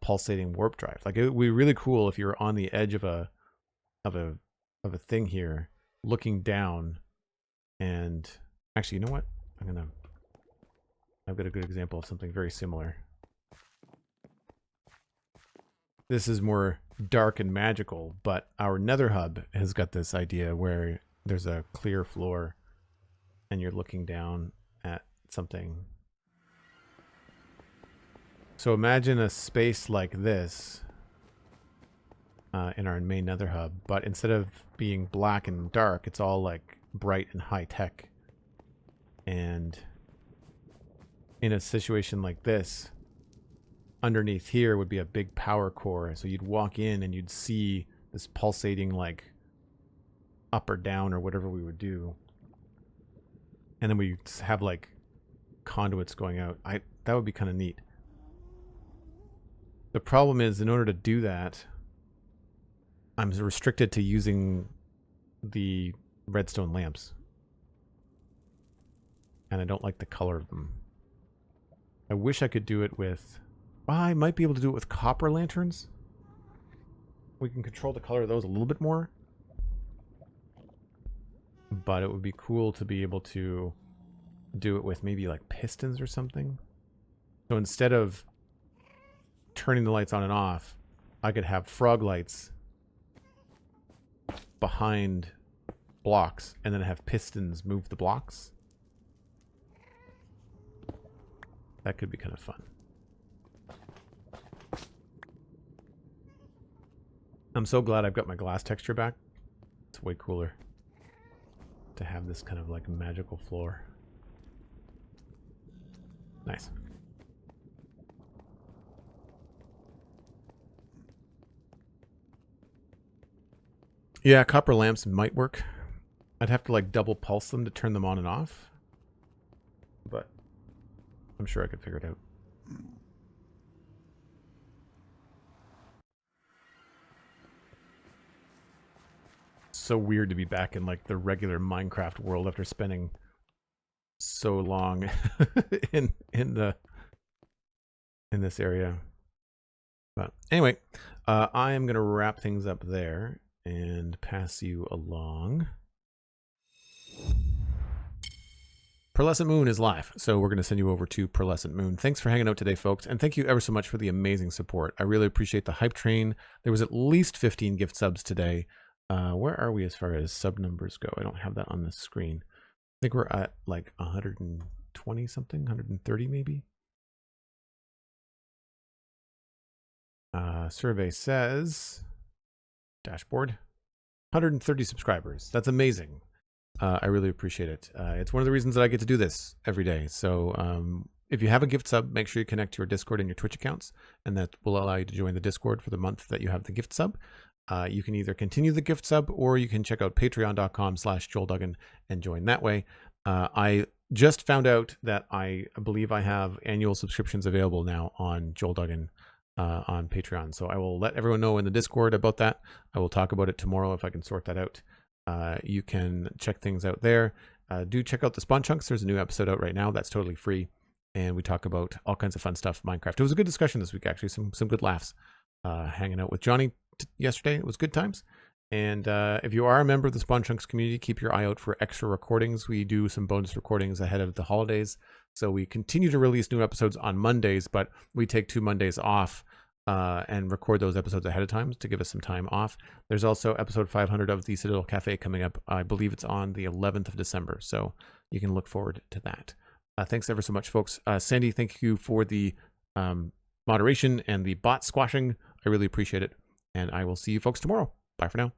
pulsating warp drive. Like it would be really cool if you're on the edge of a thing here looking down and actually, you know what? I've got a good example of something very similar. This is more dark and magical, but our Nether Hub has got this idea where there's a clear floor and you're looking down at something. So imagine a space like this in our main Nether Hub, but instead of being black and dark, it's all like bright and high tech. And in a situation like this, underneath here would be a big power core. So you'd walk in and you'd see this pulsating like up or down or whatever we would do. And then we have like conduits going out. That would be kind of neat. The problem is, in order to do that, I'm restricted to using the redstone lamps. And I don't like the color of them. I wish I could do it with... Well, I might be able to do it with copper lanterns. We can control the color of those a little bit more. But it would be cool to be able to do it with maybe like pistons or something. So instead of turning the lights on and off, I could have frog lights behind blocks and then have pistons move the blocks. That could be kind of fun. I'm so glad I've got my glass texture back. It's way cooler to have this kind of like magical floor. Nice. Yeah, copper lamps might work. I'd have to like double pulse them to turn them on and off. But I'm sure I could figure it out. So weird to be back in like the regular Minecraft world after spending so long in this area. But anyway, I am gonna wrap things up there and pass you along. Pearlescent Moon is live, so we're going to send you over to Pearlescent Moon. Thanks for hanging out today, folks, and thank you ever so much for the amazing support. I really appreciate the hype train. There was at least 15 gift subs today. Where are we as far as sub numbers go? I don't have that on the screen. I think we're at like 120 something, 130 maybe. Survey says, dashboard, 130 subscribers. That's amazing. I really appreciate it. It's one of the reasons that I get to do this every day. So if you have a gift sub, make sure you connect to your Discord and your Twitch accounts, and that will allow you to join the Discord for the month that you have the gift sub. You can either continue the gift sub, or you can check out patreon.com/JoelDuggan and join that way. I just found out that I believe I have annual subscriptions available now on Joel Duggan on Patreon. So I will let everyone know in the Discord about that. I will talk about it tomorrow if I can sort that out. You can check things out there. Do check out the Spawn Chunks. There's a new episode out right now that's totally free, and we talk about all kinds of fun stuff Minecraft. It was a good discussion this week, actually. Some good laughs. Hanging out with Johnny yesterday. It was good times. And if you are a member of the Spawn Chunks community, keep your eye out for extra recordings. We do some bonus recordings ahead of the holidays. So we continue to release new episodes on Mondays, but we take 2 Mondays off and record those episodes ahead of time to give us some time off. There's also episode 500 of the Citadel Cafe coming up. I believe it's on the 11th of December. So you can look forward to that. Thanks ever so much, folks. Sandy, thank you for the moderation and the bot squashing. I really appreciate it. And I will see you folks tomorrow. Bye for now.